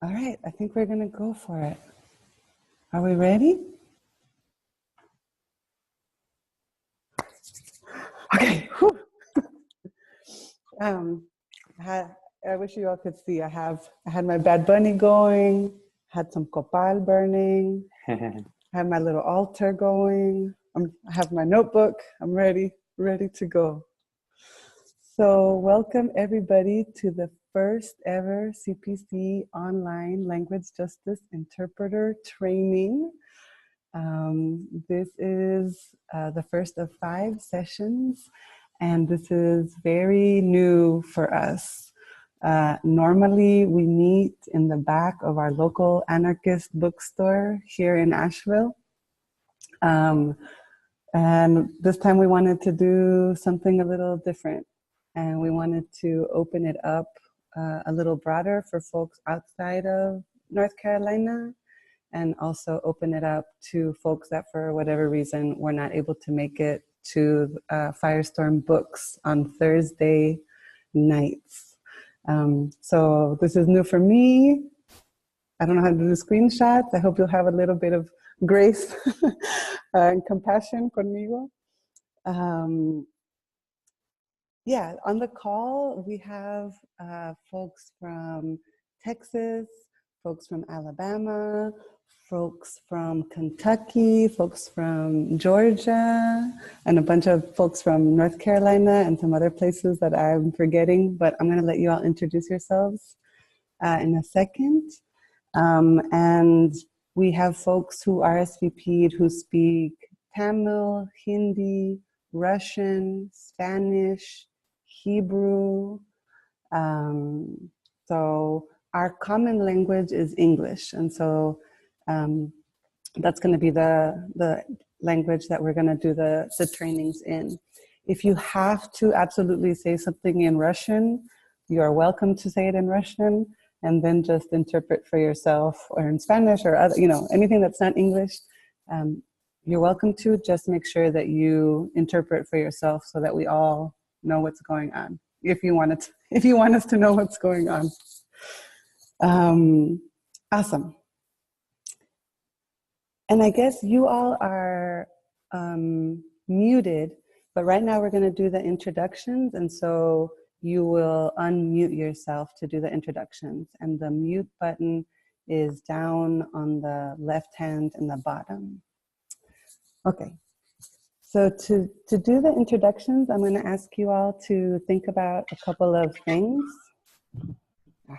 All right, I think we're gonna go for it. Are we ready? Okay. Whew. I wish you all could see. I had my Bad Bunny going, had some copal burning, had my little altar going. I have my notebook. I'm ready to go. So welcome everybody to the first ever CPC online language justice interpreter training. This is the first of 5 sessions, and this is very new for us. Normally, we meet in the back of our local anarchist bookstore here in Asheville. And this time we wanted to do something a little different. And we wanted to open it up a little broader for folks outside of North Carolina, and also open it up to folks that for whatever reason were not able to make it to Firestorm Books on Thursday nights. So this is new for me. I don't know how to do screenshots. I hope you'll have a little bit of grace and compassion conmigo. Yeah, on the call, we have folks from Texas, folks from Alabama, folks from Kentucky, folks from Georgia, and a bunch of folks from North Carolina and some other places that I'm forgetting, but I'm gonna let you all introduce yourselves in a second. And we have folks who RSVP'd who speak Tamil, Hindi, Russian, Spanish, Hebrew. So our common language is English. And so that's going to be the language that we're going to do the trainings in. If you have to absolutely say something in Russian, you are welcome to say it in Russian, and then just interpret for yourself, or in Spanish, or other, anything that's not English. You're welcome to. Just make sure that you interpret for yourself so that we all know what's going on. If you want us to know what's going on. Awesome. And I guess you all are muted, but right now we're going to do the introductions, and so you will unmute yourself to do the introductions, and the mute button is down on the left hand in the bottom. Okay, so to do the introductions, I'm going to ask you all to think about a couple of things. So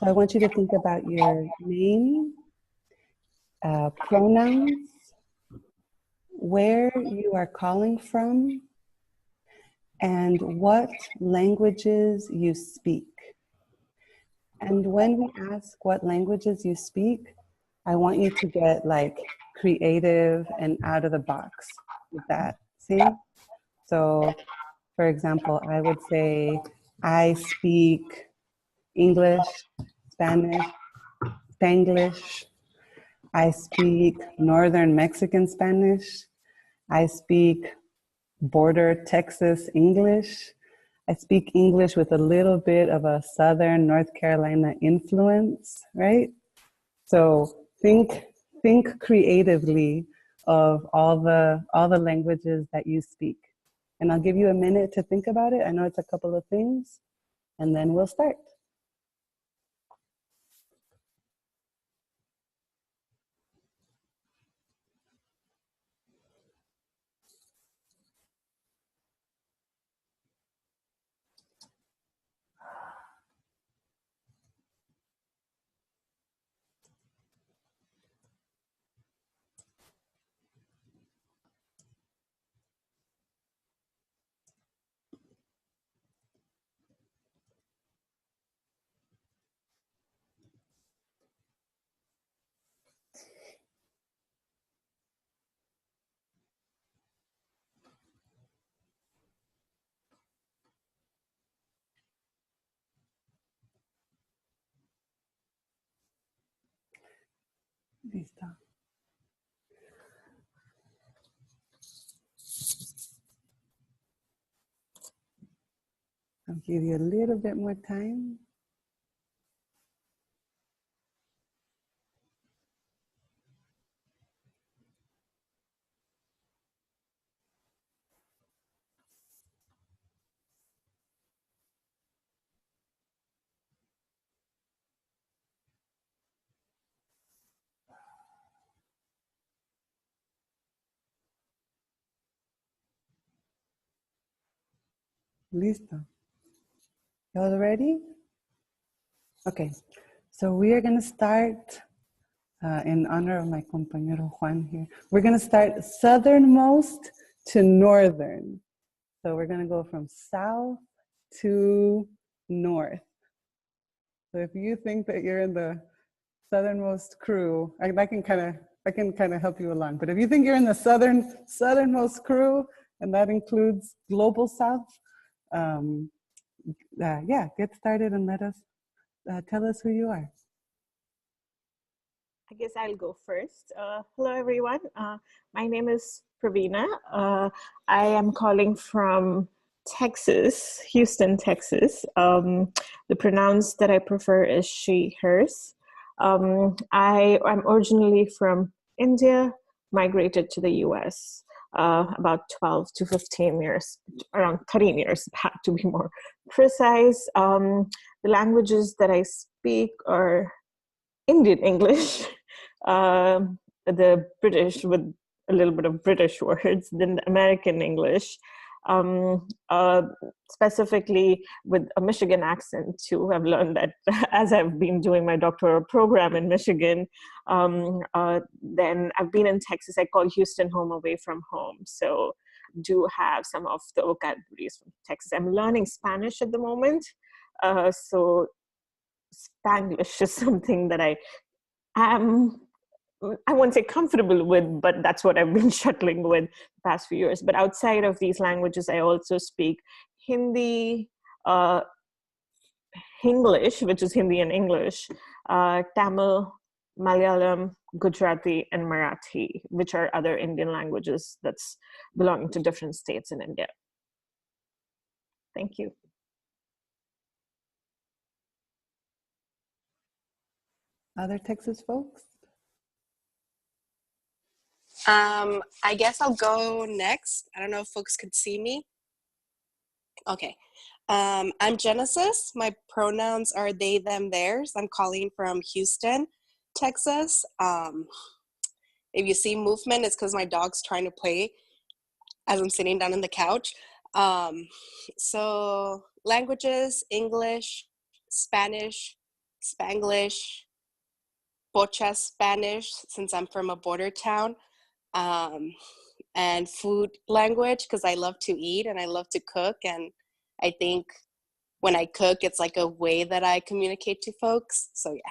I want you to think about your name, pronouns, where you are calling from, and what languages you speak. And when we ask what languages you speak, I want you to get like creative and out of the box with that. See? So, for example, I would say, I speak English, Spanish, Spanglish. I speak Northern Mexican Spanish. I speak border Texas English. I speak English with a little bit of a Southern North Carolina influence, right? So think creatively of all the languages that you speak. And I'll give you a minute to think about it. I know it's a couple of things, and then we'll start. Listo. I'll give you a little bit more time. Listo. Y'all ready? Okay, so we are going to start in honor of my compañero Juan here. We're going to start southernmost to northern. So we're going to go from south to north. So if you think that you're in the southernmost crew, I can kind of help you along. But if you think you're in the southernmost crew, and that includes global south, yeah, get started and let us tell us who you are. I guess I'll go first. Hello, everyone. My name is Pravina. I am calling from Texas, Houston, Texas. The pronouns that I prefer is she, hers. I'm originally from India, migrated to the US about 12 to 15 years, around 13 years, to be more precise. The languages that I speak are Indian English, the British with a little bit of British words, then the American English, specifically with a Michigan accent too. I've learned that as I've been doing my doctoral program in Michigan. Then I've been in Texas. I call Houston home away from home. So do have some of the vocabularies from Texas. I'm learning Spanish at the moment. So Spanglish is something that I won't say comfortable with, but that's what I've been shuttling with the past few years. But outside of these languages, I also speak Hindi, English, which is Hindi and English, Tamil, Malayalam, Gujarati, and Marathi, which are other Indian languages that's belonging to different states in India. Thank you. Other Texas folks? I guess I'll go next. I don't know if folks could see me. Okay. I'm Genesis. My pronouns are they, them, theirs. I'm calling from Houston, Texas. If you see movement, it's because my dog's trying to play as I'm sitting down on the couch. So languages, English, Spanish, Spanglish, Pocha Spanish, since I'm from a border town. And food language, because I love to eat and I love to cook. And I think when I cook, it's like a way that I communicate to folks. So yeah.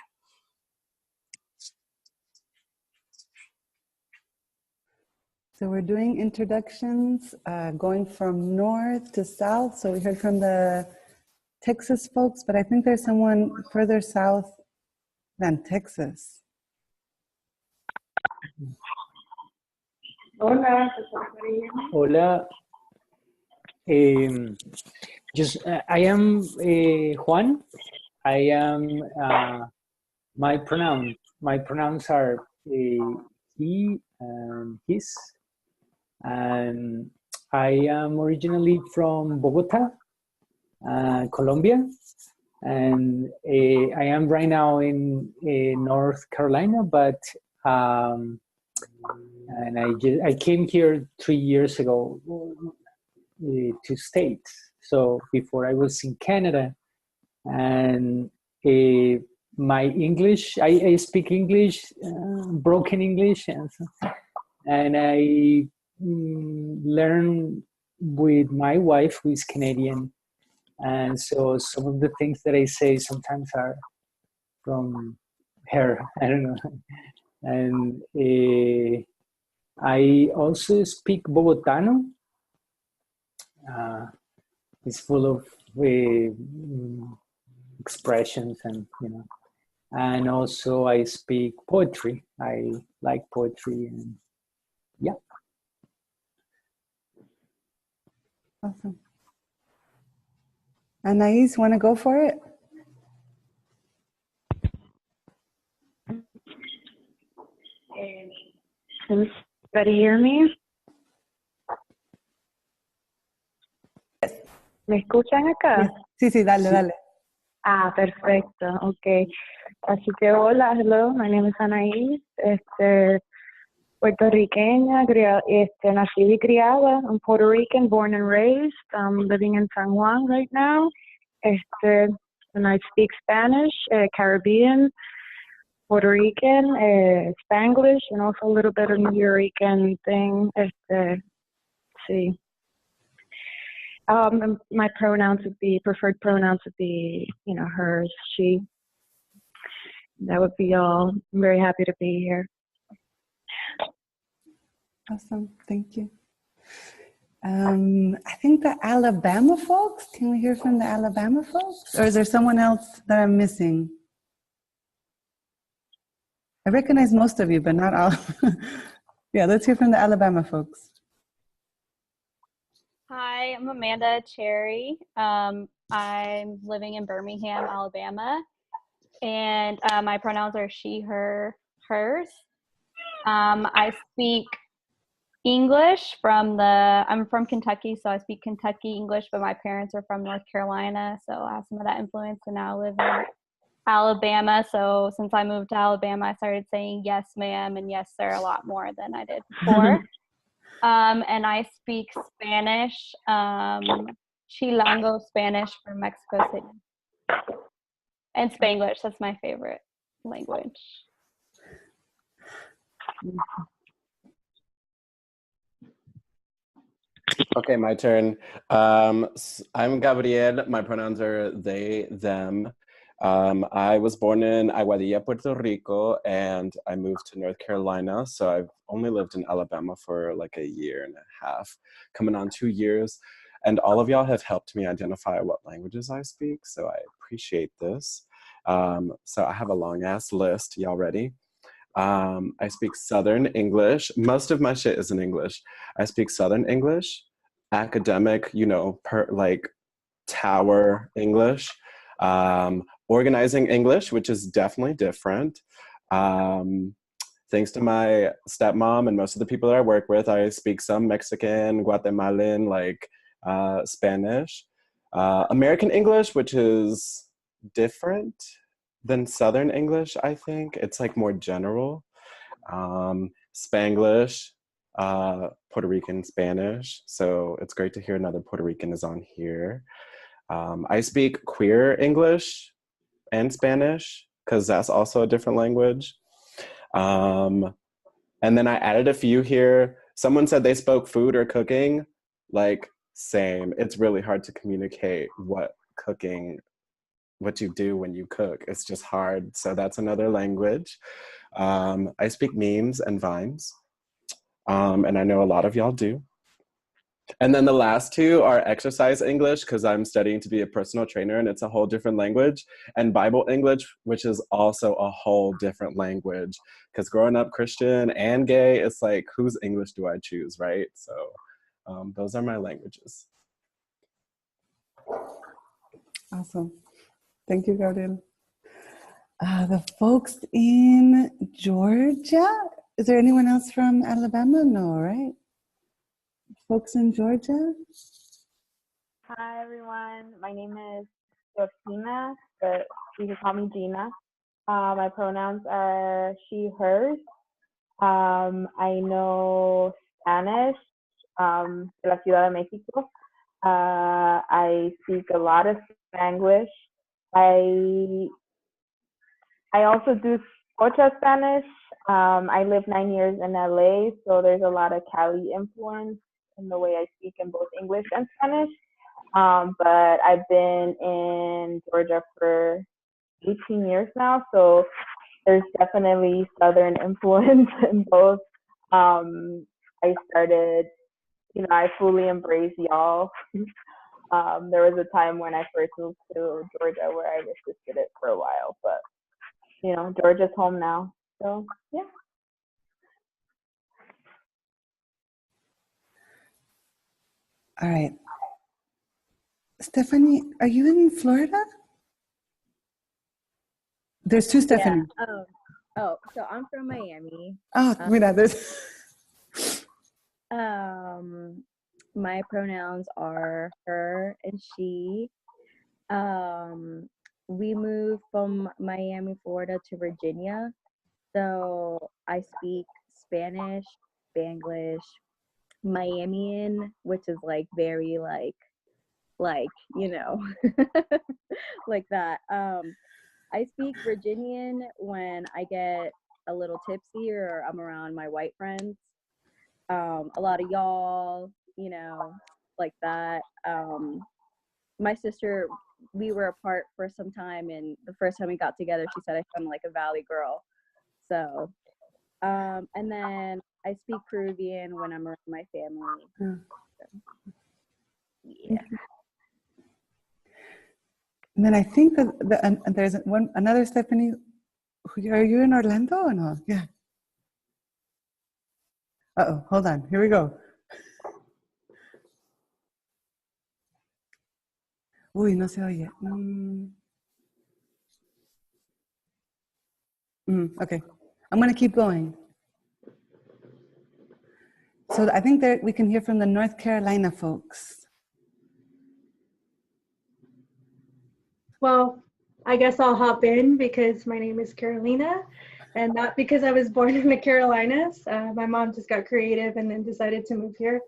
So we're doing introductions, going from north to south. So we heard from the Texas folks, but I think there's someone further south than Texas. Hola. Hola. I am Juan. I am my pronouns are he and his, and I am originally from Bogota, Colombia, and I am right now in North Carolina, but and I came here 3 years ago to States. So before I was in Canada, and my English, I speak English, broken English, and I learn with my wife, who is Canadian, and so some of the things that I say sometimes are from her. I don't know. And I also speak Bogotano. It's full of expressions, and and also I speak poetry. I like poetry, and yeah. Awesome. Anais, want to go for it? Can everybody hear me? ¿Me escuchan acá? Sí, sí, dale, dale. Ah, perfecto, ok. Así que hola, hello, my name is Anaís, puertorriqueña, nacida y criada. I'm Puerto Rican, born and raised. I'm living in San Juan right now. And I speak Spanish, Caribbean, Puerto Rican, Spanglish, and also a little bit of New Rican thing. See. My preferred pronouns would be, hers, she. That would be all. I'm very happy to be here. Awesome, thank you. I think the Alabama folks, can we hear from the Alabama folks? Or is there someone else that I'm missing? I recognize most of you, but not all. Yeah, let's hear from the Alabama folks. Hi, I'm Amanda Cherry. I'm living in Birmingham, Alabama, and my pronouns are she, her, hers. I speak English I'm from Kentucky, so I speak Kentucky English, but my parents are from North Carolina, so I have some of that influence, and now I live in Alabama. So since I moved to Alabama, I started saying yes, ma'am, and yes, sir a lot more than I did before. And I speak Spanish, Chilango Spanish from Mexico City. And Spanglish, that's my favorite language. Okay, my turn. I'm Gabriel. My pronouns are they, them. I was born in Aguadilla, Puerto Rico, and I moved to North Carolina. So I've only lived in Alabama for like a year and a half, coming on 2 years. And all of y'all have helped me identify what languages I speak. So I appreciate this. So I have a long ass list. Y'all ready? I speak Southern English. Most of my shit is in English. I speak Southern English, academic, like tower English, organizing English, which is definitely different. Thanks to my stepmom and most of the people that I work with, I speak some Mexican, Guatemalan, like Spanish. American English, which is different than Southern English, I think. It's like more general. Spanglish, Puerto Rican Spanish. So it's great to hear another Puerto Rican is on here. I speak queer English and Spanish because that's also a different language. And then I added a few here. Someone said they spoke food or cooking. Like, same. It's really hard to communicate what you do when you cook. It's just hard. So that's another language. I speak memes and vines. And I know a lot of y'all do. And then the last two are exercise English, because I'm studying to be a personal trainer and it's a whole different language, and Bible English, which is also a whole different language, because growing up Christian and gay, it's like, whose English do I choose, right? So those are my languages. Awesome. Thank you, Gabriel. The folks in Georgia, is there anyone else from Alabama? No, right? Folks in Georgia? Hi, everyone. My name is Georgina, but you can call me Gina. My pronouns are she, hers. I know Spanish, de la Ciudad de México. I speak a lot of Spanglish. I also do Ocha Spanish. I lived 9 years in LA, so there's a lot of Cali influence in the way I speak in both English and Spanish. But I've been in Georgia for 18 years now, so there's definitely Southern influence in both. I started, I fully embrace y'all. There was a time when I first moved to Georgia where I resisted it for a while, but Georgia's home now. So yeah. All right. Stephanie, are you in Florida? There's two Yeah. Stephanie. So I'm from Miami. Oh, mira, there's. My pronouns are her and she. We moved from Miami, Florida to Virginia. So I speak Spanish, Spanglish, Miamian, which is like very like, you know, like that. I speak Virginian when I get a little tipsy or I'm around my white friends. A lot of y'all, you know, like that. My sister, we were apart for some time, and the first time we got together, she said I sounded like a Valley girl. So, and then I speak Peruvian when I'm around my family. So, yeah. And then I think that there's another Stephanie. Are you in Orlando or no? Yeah. Uh-oh, hold on. Here we go. Uy, no se oye. Okay. I'm going to keep going. So I think that we can hear from the North Carolina folks. Well, I guess I'll hop in because my name is Carolina, and not because I was born in the Carolinas. My mom just got creative and then decided to move here.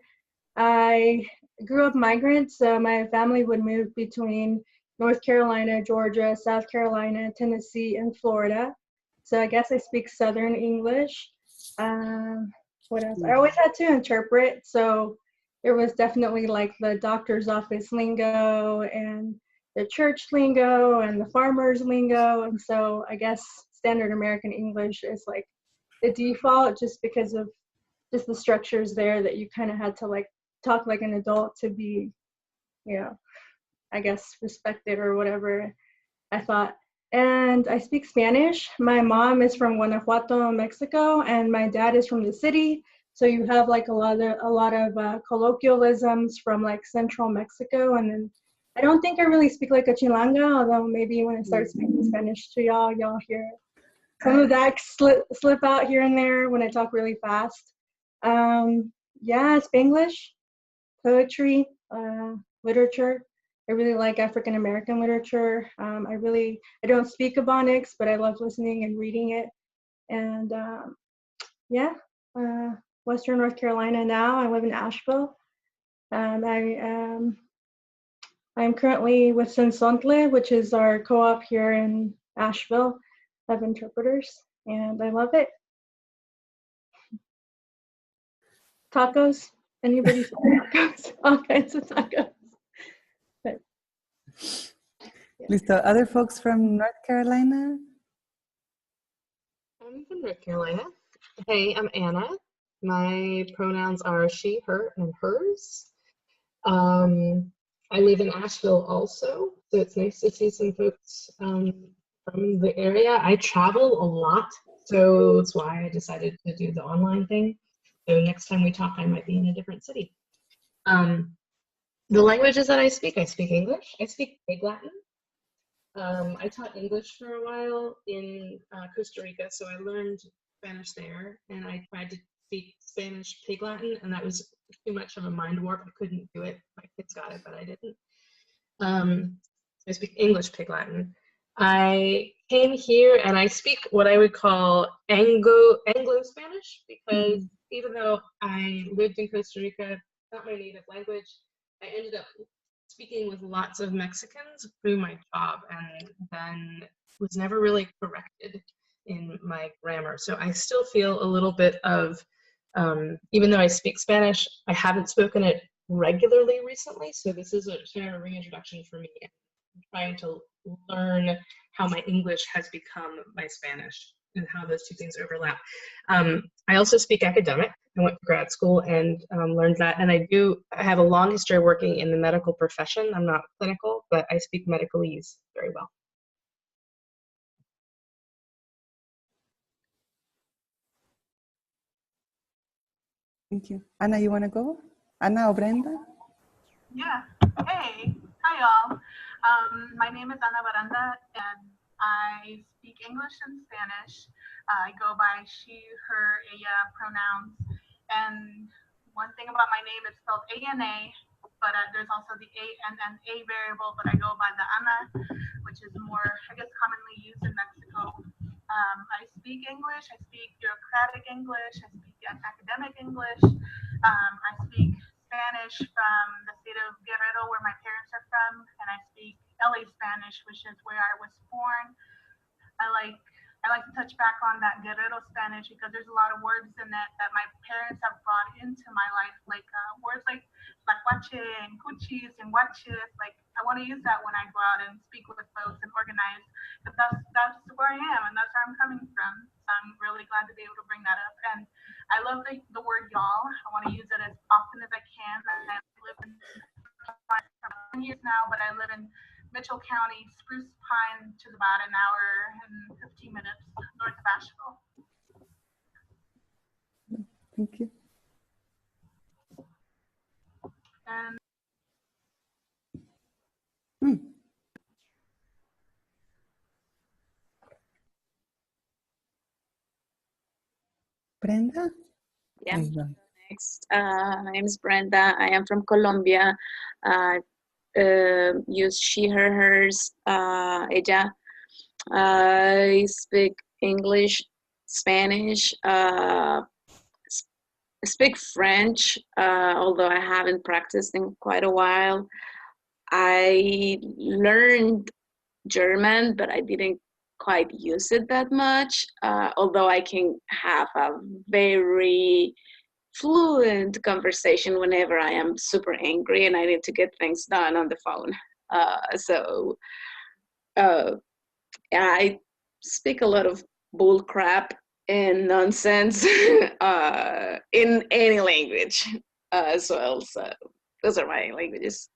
I grew up migrant, so my family would move between North Carolina, Georgia, South Carolina, Tennessee, and Florida. So I guess I speak Southern English. What else? I always had to interpret, so there was definitely like the doctor's office lingo and the church lingo and the farmer's lingo. And so I guess standard American English is like the default just because of just the structures there that you kind of had to like talk like an adult to be, you know, I guess respected or whatever, I thought. And I speak Spanish. My mom is from Guanajuato, Mexico, and my dad is from the city. So you have like a lot of colloquialisms from like central Mexico. And then I don't think I really speak like a Chilanga, although maybe when I start speaking Spanish to y'all hear some of that slip out here and there when I talk really fast. Yeah, Spanglish, poetry, literature. I really like African American literature. I don't speak Ebonics, but I love listening and reading it. And yeah, Western North Carolina now. I live in Asheville. I'm currently with Sensontle, which is our co-op here in Asheville of interpreters, and I love it. Tacos? Anybody say tacos? All kinds of tacos. But, yeah. Listo. Other folks from North Carolina? I'm from North Carolina. Hey, I'm Anna. My pronouns are she, her, and hers. I live in Asheville also, so it's nice to see some folks from the area. I travel a lot, so that's why I decided to do the online thing. So next time we talk, I might be in a different city. The languages that I speak English. I speak Pig Latin. I taught English for a while in Costa Rica, so I learned Spanish there, and I tried to speak Spanish Pig Latin, and that was too much of a mind warp. I couldn't do it. My kids got it, but I didn't. I speak English Pig Latin. I came here and I speak what I would call Anglo Spanish, because even though I lived in Costa Rica, not my native language, I ended up speaking with lots of Mexicans through my job, and then was never really corrected in my grammar. So I still feel a little bit of, even though I speak Spanish, I haven't spoken it regularly recently. So this is a kind of reintroduction for me. I'm trying to learn how my English has become my Spanish and how those two things overlap. I also speak academic. I went to grad school and learned that. And I have a long history of working in the medical profession. I'm not clinical, but I speak medicalese very well. Thank you. Anna, you want to go? Anna or Brenda? Yeah. Hey. Hi, y'all. My name is Ana Baranda, and I speak English and Spanish. I go by she, her, ella pronouns. And one thing about my name, it's spelled A-N-A, but there's also the A-N-N-A variable, but I go by the Ana, which is more, I guess, commonly used in Mexico. I speak English, I speak bureaucratic English, I speak academic English. I speak Spanish from the state of Guerrero, where my parents are from, and I speak LA Spanish, which is where I was born. I like to touch back on that Guerrero Spanish because there's a lot of words in it that my parents have brought into my life, like words like lacuache and cuchis and guaches. Like I want to use that when I go out and speak with folks and organize, because that's where I am and that's where I'm coming from. So I'm really glad to be able to bring that up. And I love the word y'all. I want to use it as often as I can. I live in 10 years now, but I live in Mitchell County, Spruce Pine, which is about an hour and 15 minutes north of Asheville. Thank you. And Brenda? Yeah. There you go. Next, my name is Brenda. I am from Colombia. Use she, her, hers, ella. I speak English, Spanish, speak French, although I haven't practiced in quite a while. I learned German, but I didn't quite use it that much, although I can have a very fluent conversation whenever I am super angry and I need to get things done on the phone. I speak a lot of bull crap and nonsense in any language as well. So those are my languages.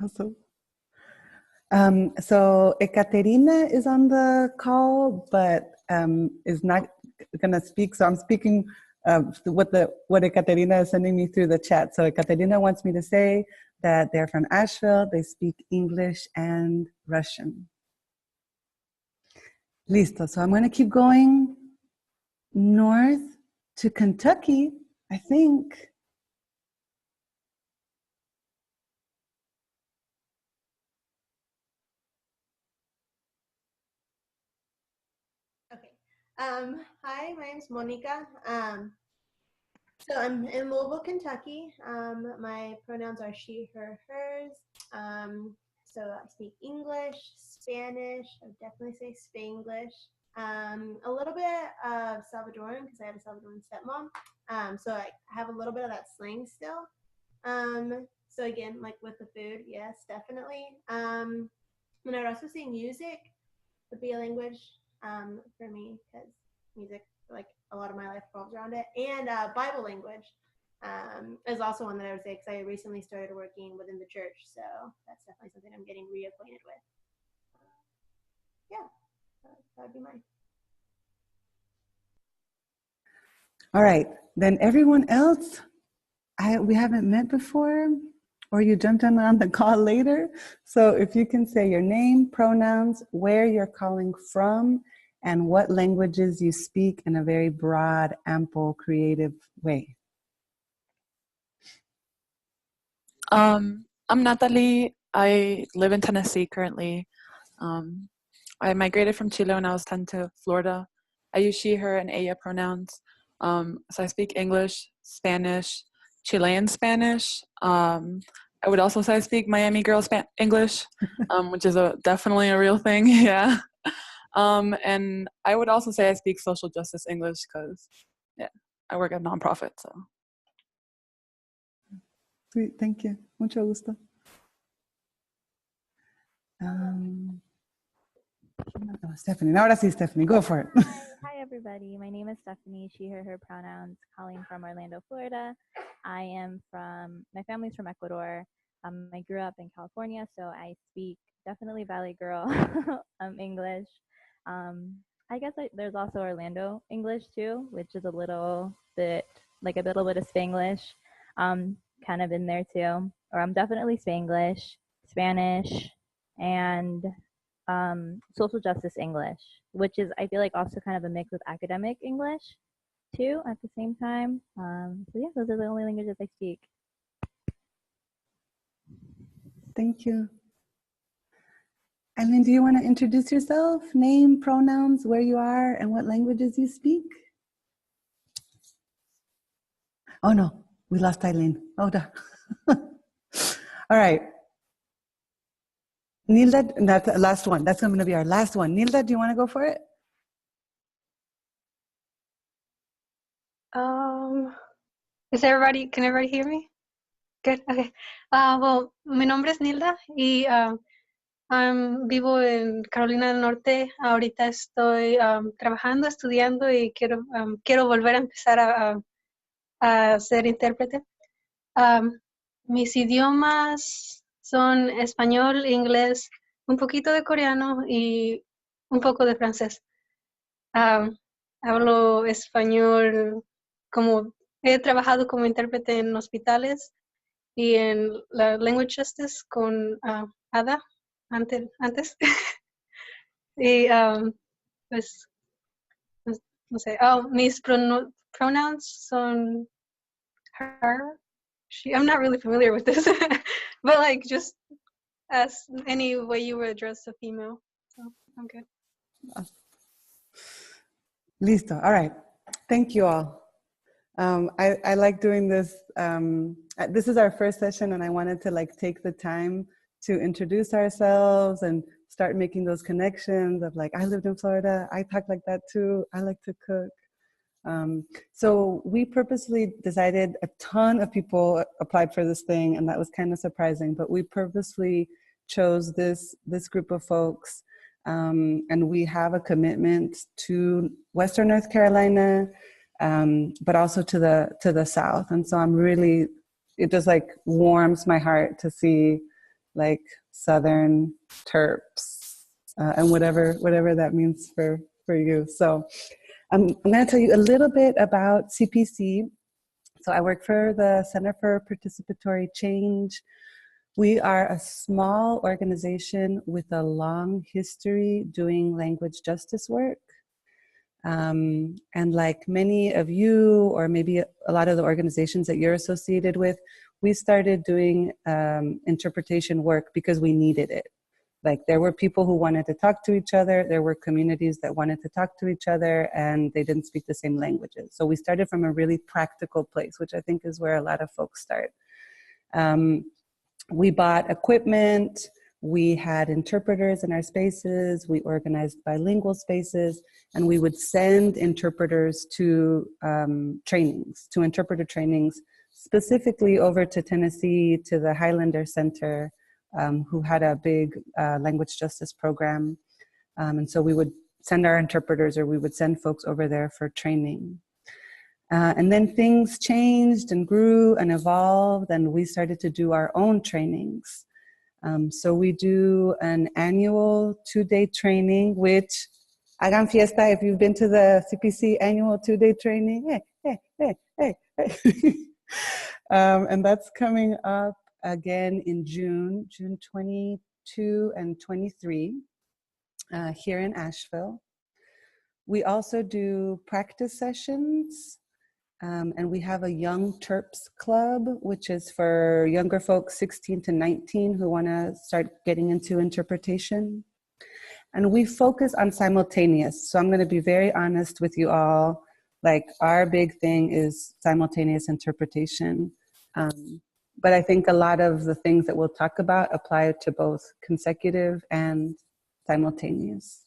Awesome. So Ekaterina is on the call, but is not going to speak. So I'm speaking what Ekaterina is sending me through the chat. So Ekaterina wants me to say that they're from Asheville. They speak English and Russian. Listo. So I'm going to keep going north to Kentucky, I think. Okay. Hi, my name's Monica. So I'm in Louisville, Kentucky. My pronouns are she, her, hers. So I speak English, Spanish. I would definitely say Spanglish. A little bit of Salvadoran because I had a Salvadoran stepmom. So I have a little bit of that slang still. So again, like with the food, yes, definitely. And I would also say music would be a language for me because music, like a lot of my life revolves around it. And Bible language is also one that I would say because I recently started working within the church. So that's definitely something I'm getting reacquainted with. Yeah, that would be mine. All right, then everyone else, we haven't met before, or you jumped on the call later. So if you can say your name, pronouns, where you're calling from, and what languages you speak in a very broad, ample, creative way. I'm Natalie. I live in Tennessee currently. I migrated from Chile when I was 10 to Florida. I use she, her, and ella pronouns. So I speak English, Spanish, Chilean Spanish. I would also say I speak Miami girl English, which is definitely a real thing, yeah. And I would also say I speak social justice English because, yeah, I work at a nonprofit, so. Sweet, thank you. Mucho gusto. Stephanie, ahora sí, Stephanie, go for it. Hi, everybody. My name is Stephanie, she, her pronouns, calling from Orlando, Florida. My family's from Ecuador. I grew up in California, so I speak definitely Valley Girl English. I guess there's also Orlando English too, which is a little bit of Spanglish. kind of in there too. Or I'm definitely Spanglish, Spanish, and social justice English, which is, I feel like, also kind of a mix with academic English too at the same time. So yeah, those are the only languages I speak. Thank you. And then do you want to introduce yourself, name, pronouns, where you are, and what languages you speak? Oh no, we lost Eileen. Oh, duh. All right. Nilda, that's the last one. That's going to be our last one. Nilda, do you want to go for it? Is everybody, can everybody hear me? Good, okay. Well, mi nombre es Nilda y vivo en Carolina del Norte. Ahorita estoy trabajando, estudiando y quiero volver a empezar a ser intérprete. Mis idiomas son español, inglés, un poquito de coreano y un poco de francés. Hablo español, como he trabajado como intérprete en hospitales y en la Language Justice con Ada antes. Y pues, no sé, mis pronouns son her, she. I'm not really familiar with this, but like just as any way you would address a female. So I'm good. Listo. All right. Thank you all. I like doing this. This is our first session, and I wanted to like take the time to introduce ourselves and start making those connections of like, I lived in Florida. I talk like that too. I like to cook. So we purposely decided, a ton of people applied for this thing, and that was kind of surprising, but we purposely chose this group of folks, and we have a commitment to Western North Carolina, but also to the South. And so I'm really, it just like warms my heart to see like Southern Terps, and whatever that means for you. So I'm going to tell you a little bit about CPC. So I work for the Center for Participatory Change. We are a small organization with a long history doing language justice work. And like many of you, or maybe a lot of the organizations that you're associated with, we started doing interpretation work because we needed it. Like there were people who wanted to talk to each other, there were communities that wanted to talk to each other, and they didn't speak the same languages. So we started from a really practical place, which I think is where a lot of folks start. We bought equipment, we had interpreters in our spaces, we organized bilingual spaces, and we would send interpreters to trainings, to interpreter trainings, specifically over to Tennessee, to the Highlander Center, who had a big language justice program. And so we would send our interpreters, or we would send folks over there for training. And then things changed and grew and evolved, and we started to do our own trainings. So we do an annual 2-day training, which, hagan fiesta if you've been to the CPC annual 2-day training. Hey. And that's coming up again in June 22 and 23, here in Asheville. We also do practice sessions, and we have a Young Terps Club, which is for younger folks 16 to 19 who want to start getting into interpretation. And we focus on simultaneous. So I'm going to be very honest with you all. Like our big thing is simultaneous interpretation. But I think a lot of the things that we'll talk about apply to both consecutive and simultaneous.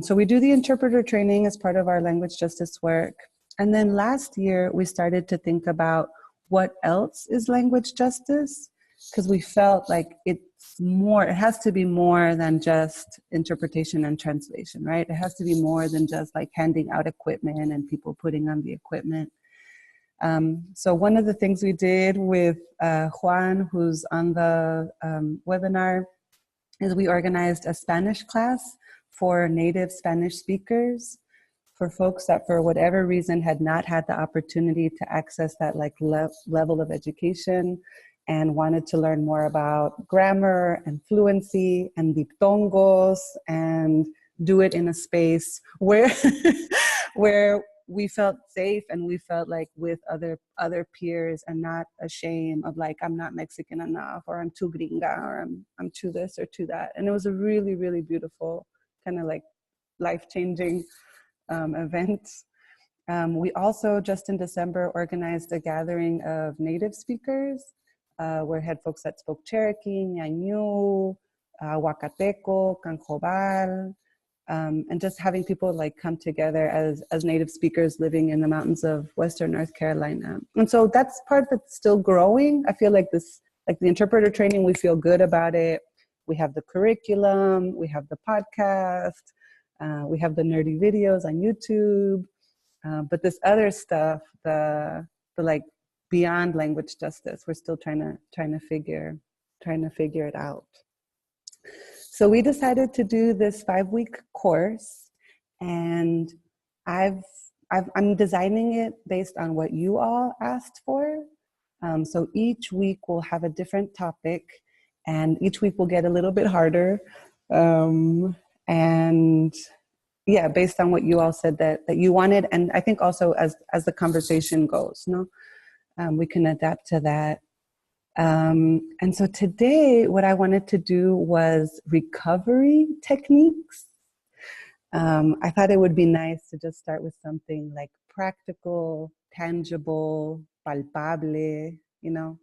So we do the interpreter training as part of our language justice work. And then last year, we started to think about what else is language justice, because we felt like it has to be more than just interpretation and translation, right? It has to be more than just like handing out equipment and people putting on the equipment. So one of the things we did with Juan, who's on the webinar, is we organized a Spanish class for native Spanish speakers. for folks that for whatever reason had not had the opportunity to access that like level of education and wanted to learn more about grammar and fluency and diptongos and do it in a space where where we felt safe and we felt like with other peers and not ashamed of like, I'm not Mexican enough, or I'm too gringa, or I'm too this or too that. And it was a really, really beautiful kind of like life-changing event. We also just in December organized a gathering of native speakers where we had folks that spoke Cherokee, Ñañú, Huacateco, Canjobal, and just having people like come together as native speakers living in the mountains of Western North Carolina. And so that's part that's still growing. I feel like this, like the interpreter training, we feel good about it. We have the curriculum, we have the podcast, we have the nerdy videos on YouTube. But this other stuff, the like beyond language justice, we're still trying to figure it out. So we decided to do this 5-week course, and I'm designing it based on what you all asked for. So each week we'll have a different topic, and each week will get a little bit harder. And yeah, based on what you all said that you wanted, and I think also as the conversation goes, no, we can adapt to that. And so today, what I wanted to do was recovery techniques. I thought it would be nice to just start with something like practical, tangible, palpable, you know,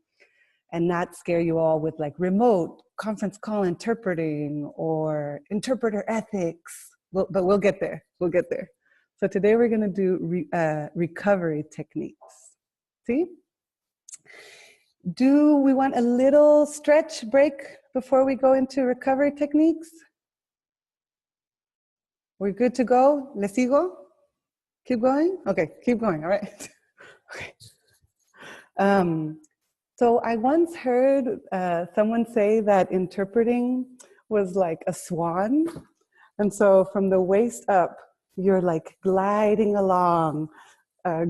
and not scare you all with like remote conference call interpreting or interpreter ethics. But we'll get there. We'll get there. So today we're going to do recovery techniques. See? Do we want a little stretch break before we go into recovery techniques? We're good to go? ¿Le sigo? Keep going? Okay, keep going, all right. Okay. So I once heard someone say that interpreting was like a swan. And so from the waist up, you're like gliding along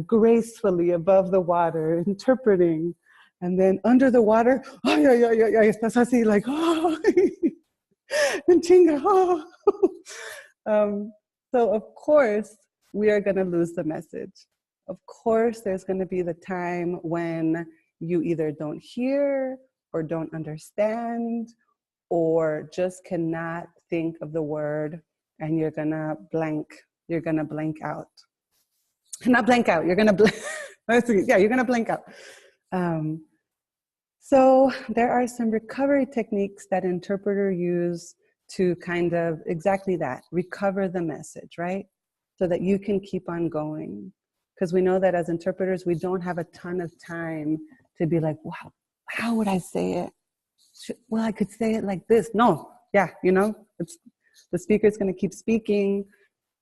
gracefully above the water, interpreting. And then under the water, ay, ay, ay, ay, ay, estás así like, oh, en chinga, oh. So of course, we are gonna lose the message. Of course, there's gonna be the time when you either don't hear or don't understand or just cannot think of the word, and you're gonna blank out. Not blank out, you're gonna blank, yeah, you're gonna blank out. So there are some recovery techniques that interpreters use to kind of exactly that, recover the message, right? So that you can keep on going. Because we know that as interpreters, we don't have a ton of time to be like, wow, how would I say it? Well, I could say it like this. No, yeah, you know, the speaker's gonna keep speaking.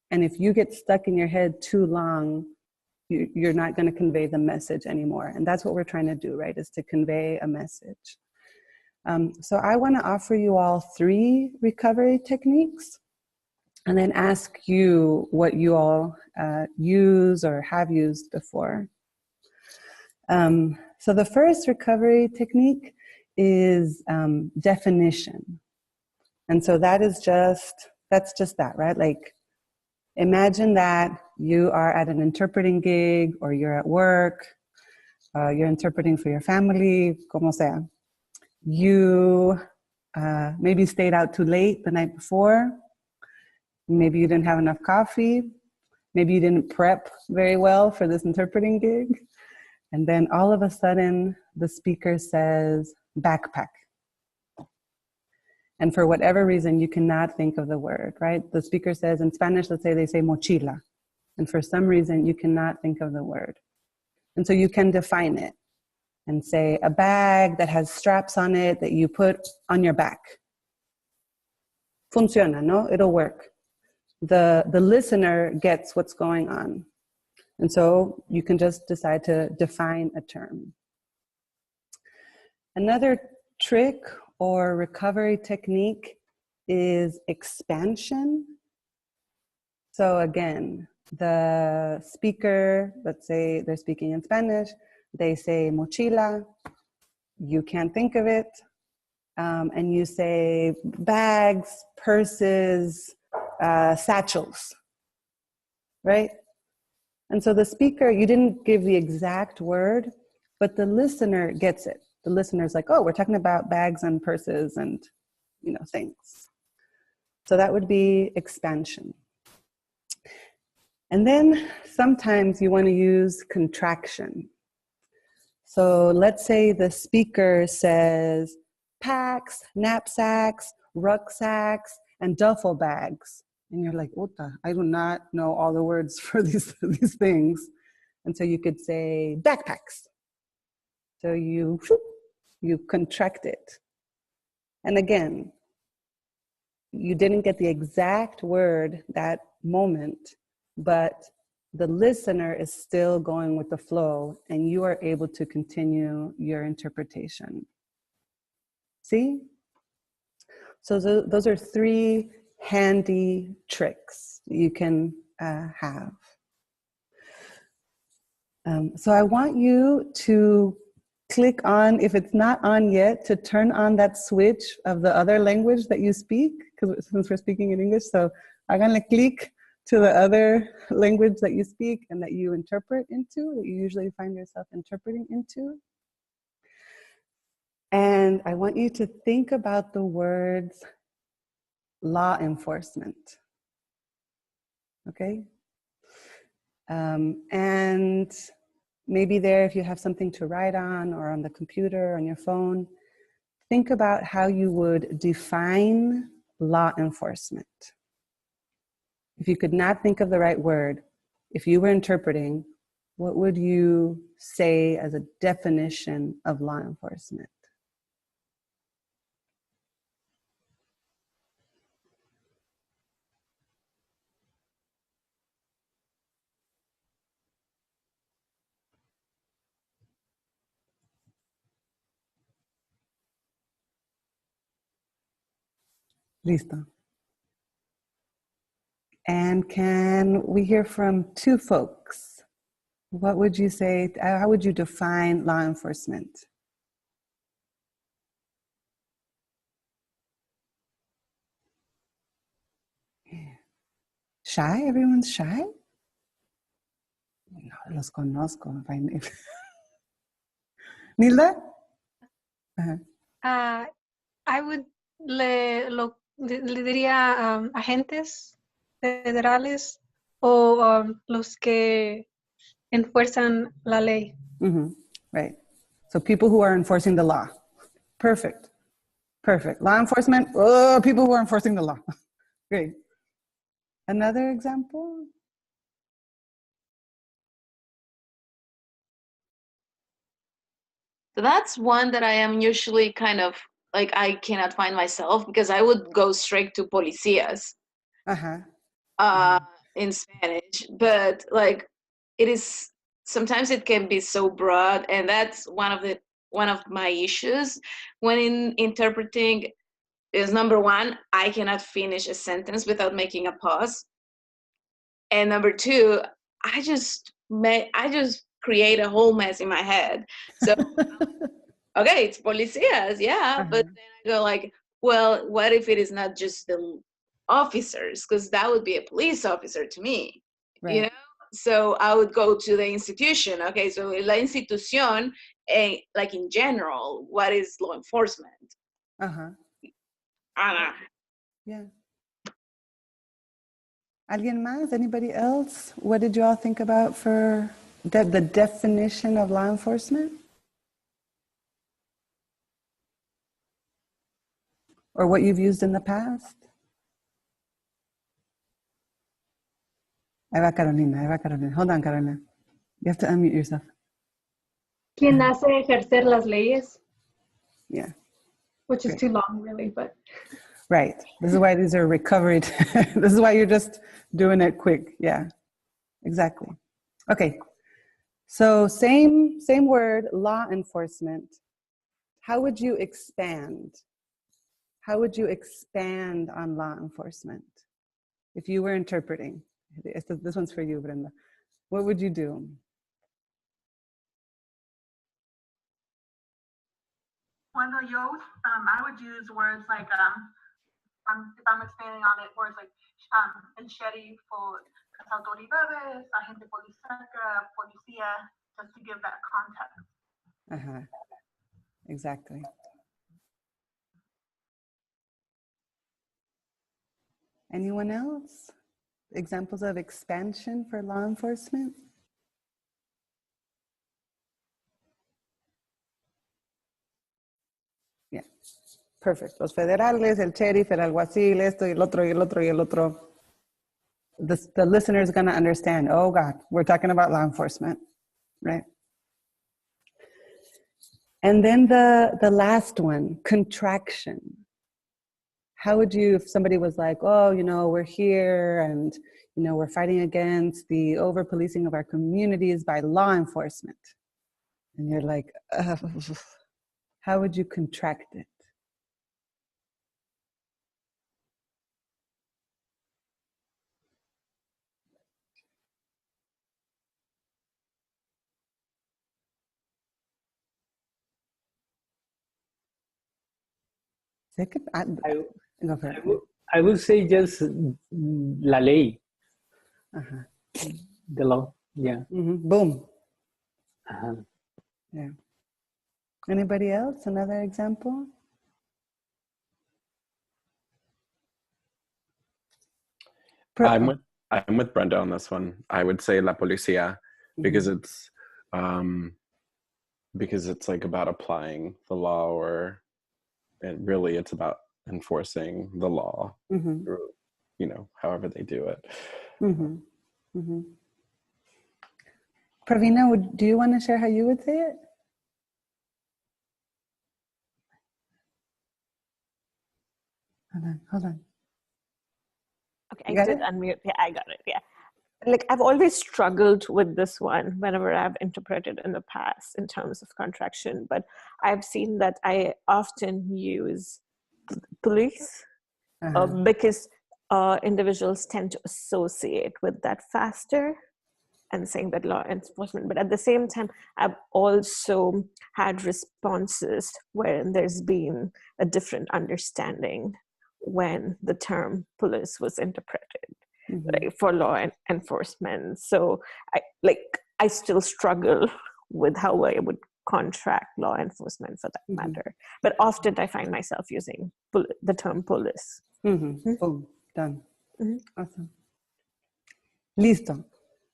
And if you get stuck in your head too long, you're not going to convey the message anymore. And that's what we're trying to do, right? Is to convey a message. So I want to offer you all 3 recovery techniques and then ask you what you all use or have used before. So the first recovery technique is definition. And so that's just that, right? Like, imagine that you are at an interpreting gig or you're at work, you're interpreting for your family, como sea. You maybe stayed out too late the night before. Maybe you didn't have enough coffee. Maybe you didn't prep very well for this interpreting gig. And then all of a sudden, the speaker says, backpack. And for whatever reason, you cannot think of the word, right? The speaker says in Spanish, let's say they say mochila. And for some reason, you cannot think of the word. And so you can define it and say a bag that has straps on it that you put on your back. Funciona, no? It'll work. The listener gets what's going on. And so you can just decide to define a term. Another trick or recovery technique is expansion. So again, The speaker, let's say they're speaking in Spanish, they say mochila, you can't think of it, and you say bags, purses, satchels, right? And so the speaker, you didn't give the exact word, but the listener gets it. The listener's like, oh, we're talking about bags and purses and, things. So that would be expansion. And then sometimes you want to use contraction. So let's say the speaker says packs, knapsacks, rucksacks, and duffel bags. And you're like, Uta, I do not know all the words for these things. And so you could say backpacks. So you contract it. And again, you didn't get the exact word that moment, but the listener is still going with the flow and you are able to continue your interpretation. See? So those are 3 handy tricks you can have. So I want you to click on, if it's not on yet, to turn on that switch of the other language that you speak, because since we're speaking in English, so háganle click to the other language that you speak and that you interpret into, that you usually find yourself interpreting into. And I want you to think about the words law enforcement, okay? And maybe there, if you have something to write on or on the computer, on your phone, think about how you would define law enforcement. If you could not think of the right word, if you were interpreting, what would you say as a definition of law enforcement? Listo. And can we hear from 2 folks? What would you say, how would you define law enforcement? Shy? Everyone's shy? No, los conozco. Nilda? I would le diría agentes federales o los que enfuerzan la ley. Mm-hmm. Right. So people who are enforcing the law. Perfect. Perfect. Law enforcement, people who are enforcing the law. Great. Another example? So that's one that I am usually kind of like, I cannot find myself because I would go straight to policías in Spanish, but like it is, sometimes it can be so broad, and that's one of my issues when interpreting is, number 1, I cannot finish a sentence without making a pause. And number 2, I just create a whole mess in my head. So, okay, it's policías, yeah, but then I go like, well, what if it is not just the officers? Because that would be a police officer to me, you know? So I would go to the institution. Okay, so la institución, like in general, what is law enforcement? Yeah. ¿Alguien más? Anybody else? What did you all think about for the definition of law enforcement? Or what you've used in the past? Ahí va Carolina. Hold on, Carolina. You have to unmute yourself. ¿Quién hace ejercer las leyes? Yeah. Which is too long, really, but. Right. This is why these are recovered. This is why you're just doing it quick. Yeah, exactly. Okay. So same word, law enforcement. How would you expand? How would you expand on law enforcement if you were interpreting? This one's for you, Brenda. What would you do? Cuando yo, I would use words like, if I'm expanding on it, words like el sheriff for las autoridades, agente policía, just to give that context. Exactly. Anyone else? Examples of expansion for law enforcement? Yeah, perfect. Los federales, el sheriff, el alguacil, esto y el otro y el otro y el otro. The listener is going to understand, oh God, we're talking about law enforcement, right? And then the last one, contraction. How would you, if somebody was like, oh, you know, we're here and, you know, we're fighting against the over-policing of our communities by law enforcement. And you're like, how would you contract it? I would say just la ley. The law, yeah. Boom. Yeah. Anybody else? Another example? I'm with Brenda on this one. I would say la policía because it's like about applying the law, or and really it's about enforcing the law through, you know, however they do it. Pravina, do you want to share how you would say it? Hold on. Okay, I did unmute. Yeah, I got it. Yeah. Like I've always struggled with this one whenever I've interpreted in the past in terms of contraction, but I've seen that I often use police because individuals tend to associate with that faster and saying that law enforcement. But at the same time, I've also had responses where there's been a different understanding when the term police was interpreted like, for law enforcement. So I still struggle with how I would contract law enforcement for that matter. But often I find myself using the term police. Boom, done. Awesome. Listo.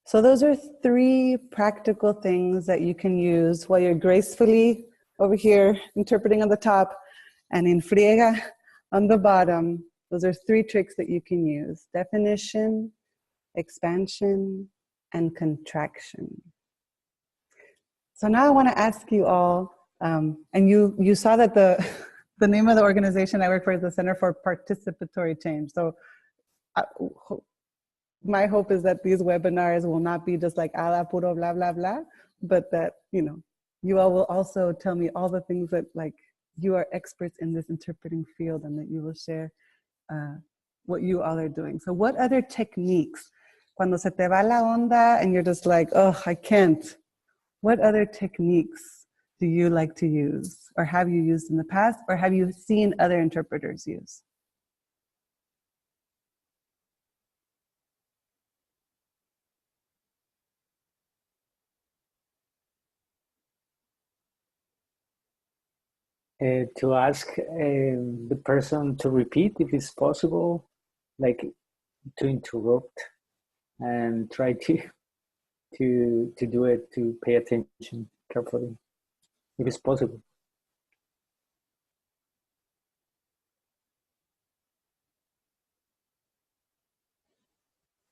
So those are 3 practical things that you can use while you're gracefully over here interpreting on the top and in friega on the bottom. Those are 3 tricks that you can use: definition, expansion, and contraction. So now I want to ask you all, and you saw that the name of the organization I work for is the Center for Participatory Change. So my hope is that these webinars will not be just like ala puro blah blah blah, but that, you know, you all will also tell me all the things that, like, you are experts in this interpreting field, and that you will share what you all are doing. So what other techniques, cuando se te va la onda and you're just like, oh, I can't, what other techniques do you like to use, or have you used in the past, or have you seen other interpreters use? To ask the person to repeat if it's possible, like to interrupt and try to do it, to pay attention carefully if it's possible.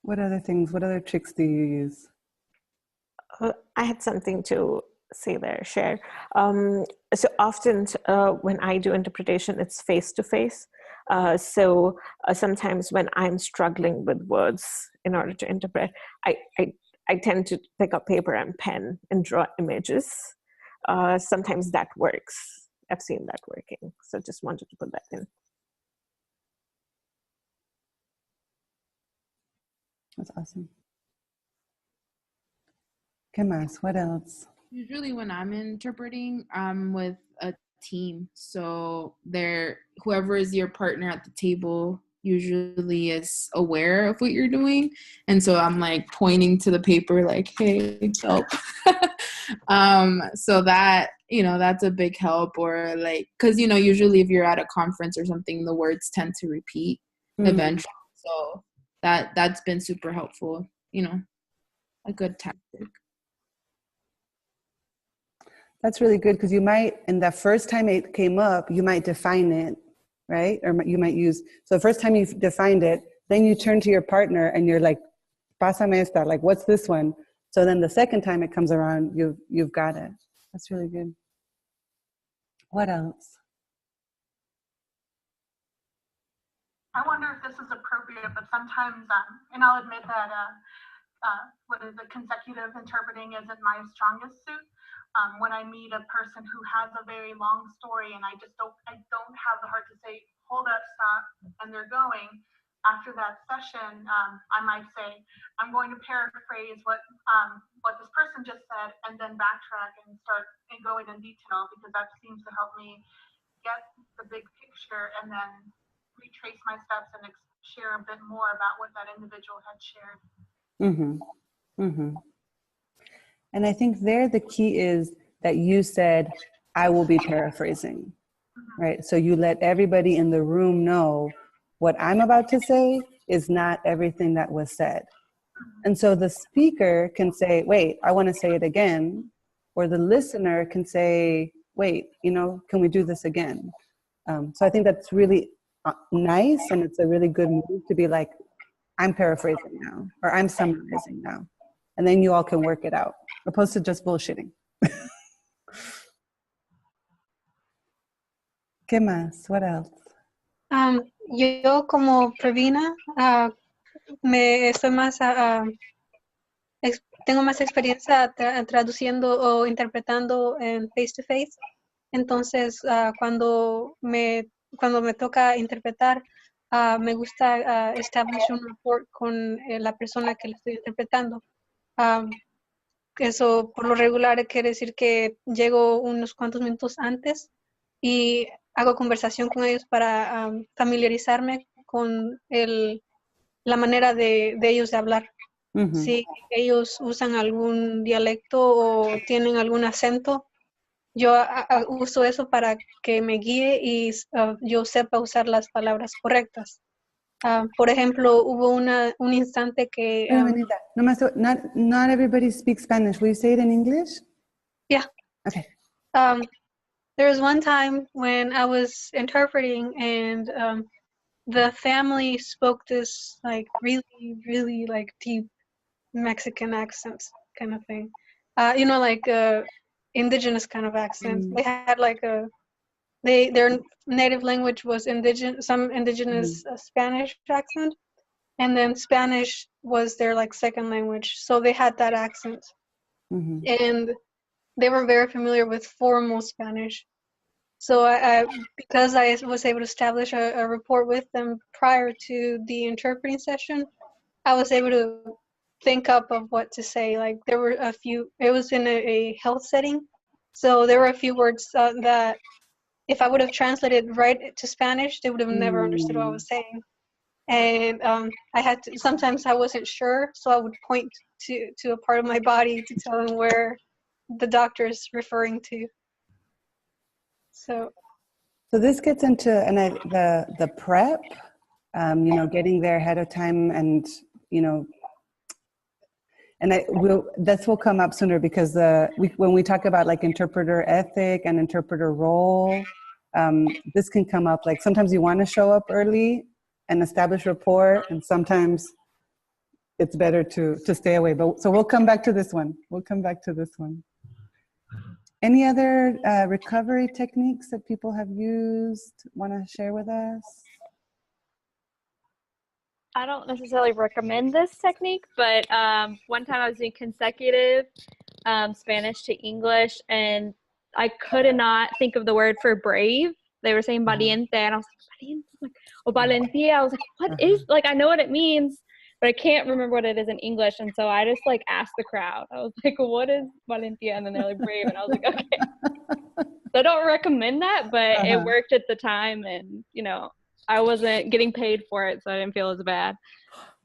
What other things, what other tricks do you use? I had something to say there, share. So often when I do interpretation, it's face-to-face. So sometimes when I'm struggling with words in order to interpret, I tend to pick up paper and pen and draw images. Sometimes that works. I've seen that working. So just wanted to put that in. That's awesome. ¿Qué más? What else? Usually when I'm interpreting, I'm with a team. So whoever is your partner at the table usually is aware of what you're doing. And so I'm like pointing to the paper like, hey, help. So that, that's a big help. Or like, because, usually if you're at a conference or something, the words tend to repeat eventually. So that's been super helpful, a good tactic. That's really good because you might, and the first time it came up, you might define it, right? Or you might use, so the first time you've defined it, then you turn to your partner and you're like, pásame esta, like, what's this one? So then the second time it comes around, you've got it. That's really good. What else? I wonder if this is appropriate, but sometimes, and I'll admit that consecutive interpreting isn't my strongest suit. When I meet a person who has a very long story and I don't have the heart to say, hold up, stop, and they're going. After that session, I might say, I'm going to paraphrase what this person just said, and then backtrack and start and go in detail, because that seems to help me get the big picture and then retrace my steps and share a bit more about what that individual had shared. Mm-hmm. Mm-hmm. And I think there the key is that you said, I will be paraphrasing, right? So you let everybody in the room know what I'm about to say is not everything that was said. And so the speaker can say, wait, I want to say it again. Or the listener can say, wait, can we do this again? So I think that's really nice. And it's a really good move to be like, I'm paraphrasing now, or I'm summarizing now. And then you all can work it out, opposed to just bullshitting. ¿Qué más? What else? Yo como Pravina, tengo más experiencia traduciendo o interpretando en face to face. Entonces, cuando me toca interpretar, me gusta establish un rapport con la persona que le estoy interpretando. Eso por lo regular quiere decir que llego unos cuantos minutos antes y hago conversación con ellos para familiarizarme con la manera de ellos de hablar. Mm-hmm. Si ellos usan algún dialecto o tienen algún acento, yo uso eso para que me guíe y yo sepa usar las palabras correctas. Por ejemplo, hubo un instante que... Not everybody speaks Spanish. Will you say it in English? Yeah. Okay. There was one time when I was interpreting and the family spoke this like really, really like deep Mexican accent kind of thing. Like indigenous kind of accent. They had like their native language was some indigenous Spanish accent, and then Spanish was their like second language. So they had that accent, and they were very familiar with formal Spanish. So because I was able to establish a rapport with them prior to the interpreting session, I was able to think up of what to say. Like there were a few, it was in a health setting. So there were a few words that if I would have translated right to Spanish, they would have never understood what I was saying. And I had to, sometimes I wasn't sure, so I would point to a part of my body to tell them where the doctor is referring to. So this gets into the prep, getting there ahead of time, and this will come up sooner because when we talk about like interpreter ethic and interpreter role, this can come up. Like sometimes you want to show up early and establish rapport, and sometimes it's better to stay away. But so we'll come back to this one. Any other recovery techniques that people have used, want to share with us? I don't necessarily recommend this technique, but one time I was doing consecutive Spanish to English, and I could not think of the word for brave. They were saying valiente, and I was like, valiente, or valentia. I was like, what is, like, I know what it means, but I can't remember what it is in English. And so I just like asked the crowd. I was like, what is Valencia? And then they're like, brave. And I was like, okay. So I don't recommend that, but it worked at the time. And, you know, I wasn't getting paid for it, so I didn't feel as bad.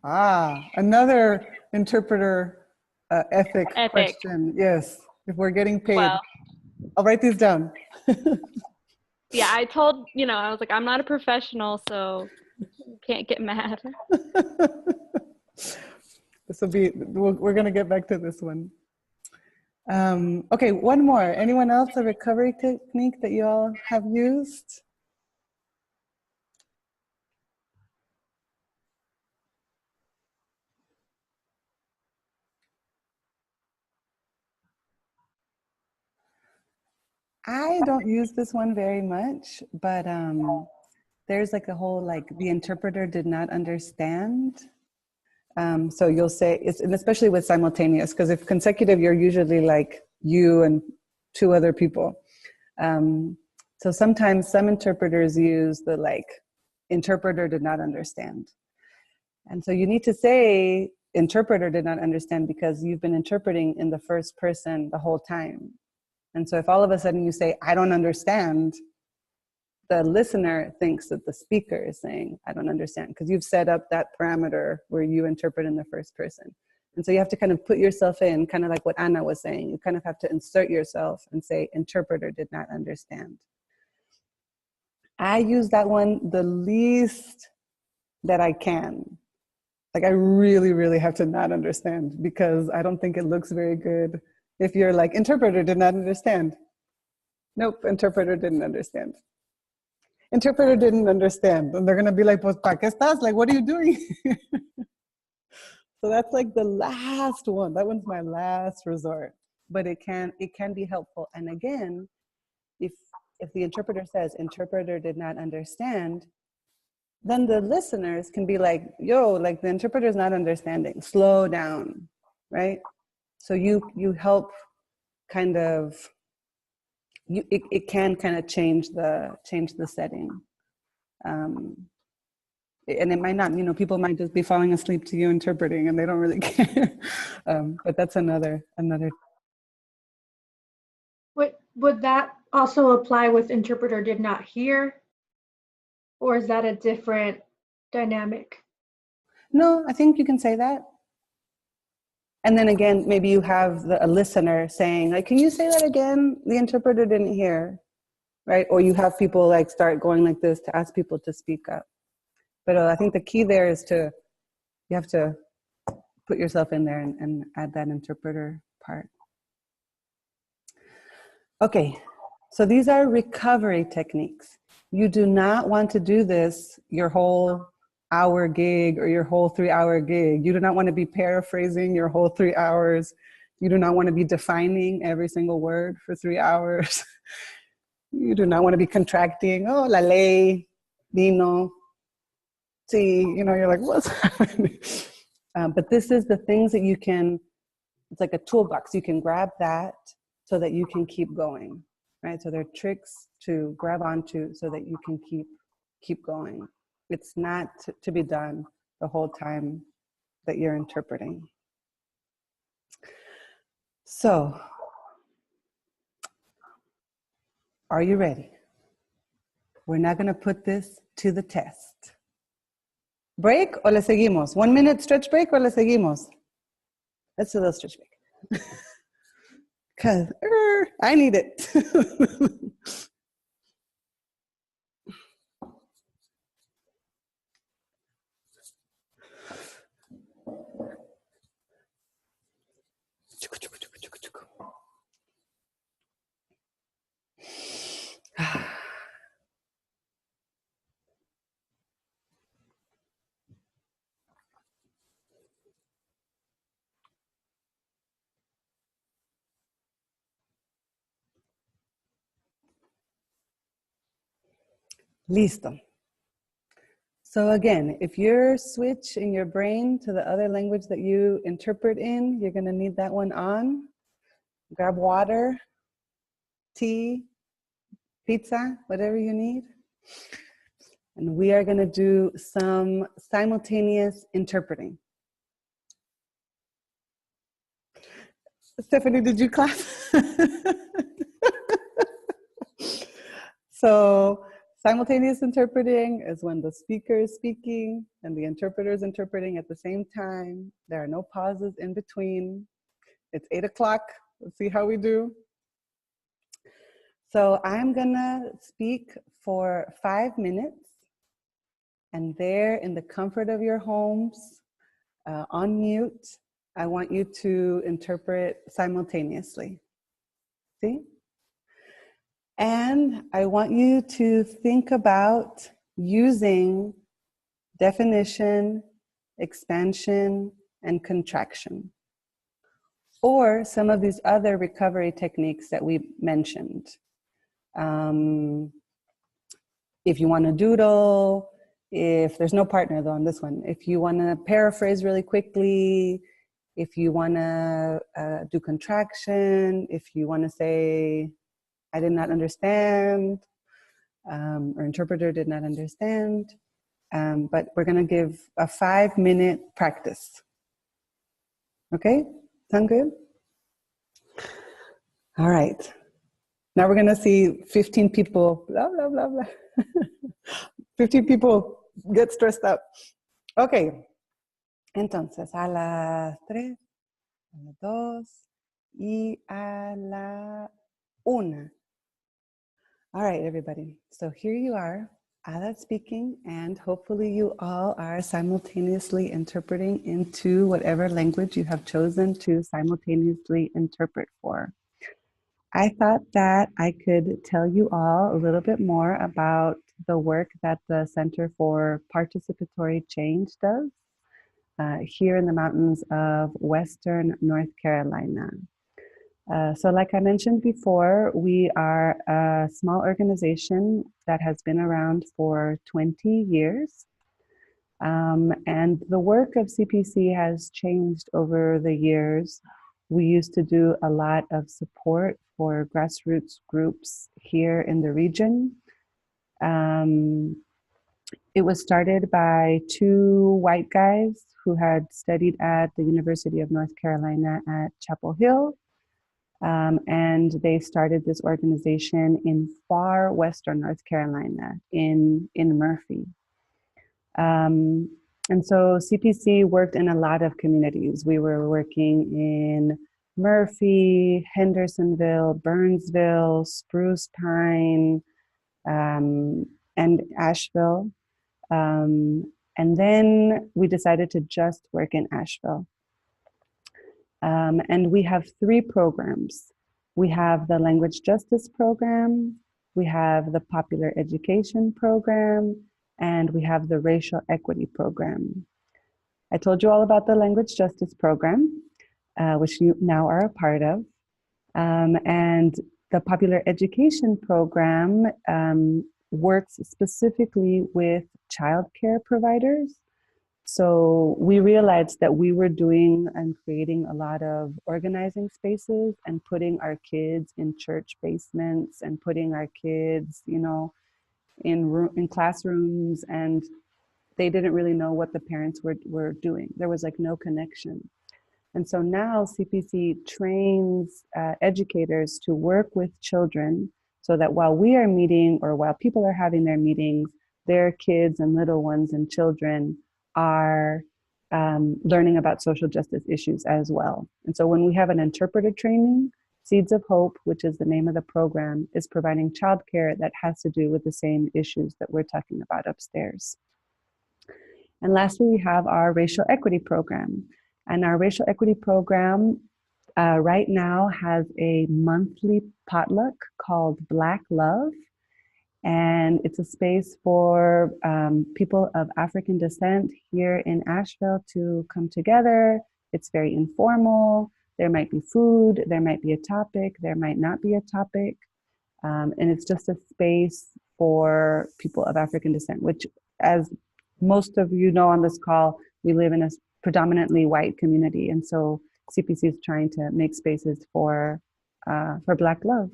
Another interpreter ethic question. Yes, if we're getting paid. Well, I'll write these down. yeah, I told, you know, I was like, I'm not a professional, so can't get mad. This will be, we're going to get back to this one. Okay, one more. Anyone else, a recovery technique that you all have used? I don't use this one very much, but there's like a whole, like the interpreter did not understand. So you'll say, and especially with simultaneous, because if consecutive, you're usually like you and two other people. So sometimes some interpreters use the like, interpreter did not understand. And so you need to say, interpreter did not understand, because you've been interpreting in the first person the whole time. And so if all of a sudden you say, I don't understand, the listener thinks that the speaker is saying, I don't understand, because you've set up that parameter where you interpret in the first person. And so you have to kind of put yourself in, kind of like what Anna was saying. You kind of have to insert yourself and say, interpreter did not understand. I use that one the least that I can. Like I really, really have to not understand, because I don't think it looks very good if you're like, interpreter did not understand. Nope, interpreter didn't understand. Interpreter didn't understand. And they're going to be like, pues, ¿pa qué estás? Like, what are you doing? So that's like the last one. That one's my last resort. But it can be helpful. And again, if the interpreter says, interpreter did not understand, then the listeners can be like, yo, like the interpreter's not understanding. Slow down, right? So you help kind of, it can kind of change the setting. And it might not, you know, people might just be falling asleep to you interpreting and they don't really care. But that's another. Would that also apply with interpreter did not hear? Or is that a different dynamic? No, I think you can say that. And then again, maybe you have a listener saying, like, can you say that again? The interpreter didn't hear, right? Or you have people like start going like this to ask people to speak up. But I think the key there is you have to put yourself in there and add that interpreter part. Okay, so these are recovery techniques. You do not want to do this your whole hour gig or your whole 3-hour gig. You do not want to be paraphrasing your whole 3 hours. You do not want to be defining every single word for 3 hours. You do not want to be contracting, oh, la ley, vino, see, you know, you're like, what's happening? But this is the things that you can, it's like a toolbox. You can grab that so that you can keep going, right? So there are tricks to grab onto so that you can keep going. It's not to be done the whole time that you're interpreting. So, are you ready? We're not going to put this to the test. Break o le seguimos? 1 minute stretch break o le seguimos? Let's do a little stretch break. Because I need it. Listo. So again, if you're switch in your brain to the other language that you interpret in, you're going to need that one on. Grab water, tea, pizza, whatever you need. And we are going to do some simultaneous interpreting. Stephanie, did you clap? So simultaneous interpreting is when the speaker is speaking and the interpreter is interpreting at the same time. There are no pauses in between. It's 8 o'clock. Let's see how we do. So I'm gonna speak for 5 minutes, and there in the comfort of your homes, on mute, I want you to interpret simultaneously. See? And I want you to think about using definition, expansion, and contraction, or some of these other recovery techniques that we mentioned. If you want to doodle, if there's no partner though on this one, if you want to paraphrase really quickly, if you want to do contraction, if you want to say, I did not understand, or interpreter did not understand. But we're going to give a 5-minute practice. Okay? Sound good? All right. Now we're going to see 15 people, blah, blah, blah, blah. 15 people get stressed out. Okay. Entonces, a las 3, a las 2 y a la 1. All right, everybody. So here you are, Ada speaking, and hopefully you all are simultaneously interpreting into whatever language you have chosen to simultaneously interpret for. I thought that I could tell you all a little bit more about the work that the Center for Participatory Change does here in the mountains of Western North Carolina. So like I mentioned before, we are a small organization that has been around for 20 years. And the work of CPC has changed over the years. We used to do a lot of support for grassroots groups here in the region. It was started by 2 white guys who had studied at the University of North Carolina at Chapel Hill. And they started this organization in far western North Carolina, in Murphy. And so CPC worked in a lot of communities. We were working in Murphy, Hendersonville, Burnsville, Spruce Pine, and Asheville. And then we decided to just work in Asheville. And we have 3 programs. We have the Language Justice Program, we have the Popular Education Program, and we have the Racial Equity Program. I told you all about the Language Justice Program, which you now are a part of. And the Popular Education Program works specifically with childcare providers. So we realized that we were doing and creating a lot of organizing spaces and putting our kids in church basements and putting our kids, you know, in classrooms, and they didn't really know what the parents were doing. There was like no connection. And so now CPC trains educators to work with children so that while we are meeting or while people are having their meetings, their kids and little ones and children are learning about social justice issues as well. And so when we have an interpreter training, Seeds of Hope, which is the name of the program, is providing childcare that has to do with the same issues that we're talking about upstairs. And lastly, we have our Racial Equity Program. And our Racial Equity Program right now has a monthly potluck called Black Love. And it's a space for people of African descent here in Asheville to come together. It's very informal. There might be food, there might be a topic, there might not be a topic. And it's just a space for people of African descent, which, as most of you know on this call, we live in a predominantly white community. And so CPC is trying to make spaces for Black love.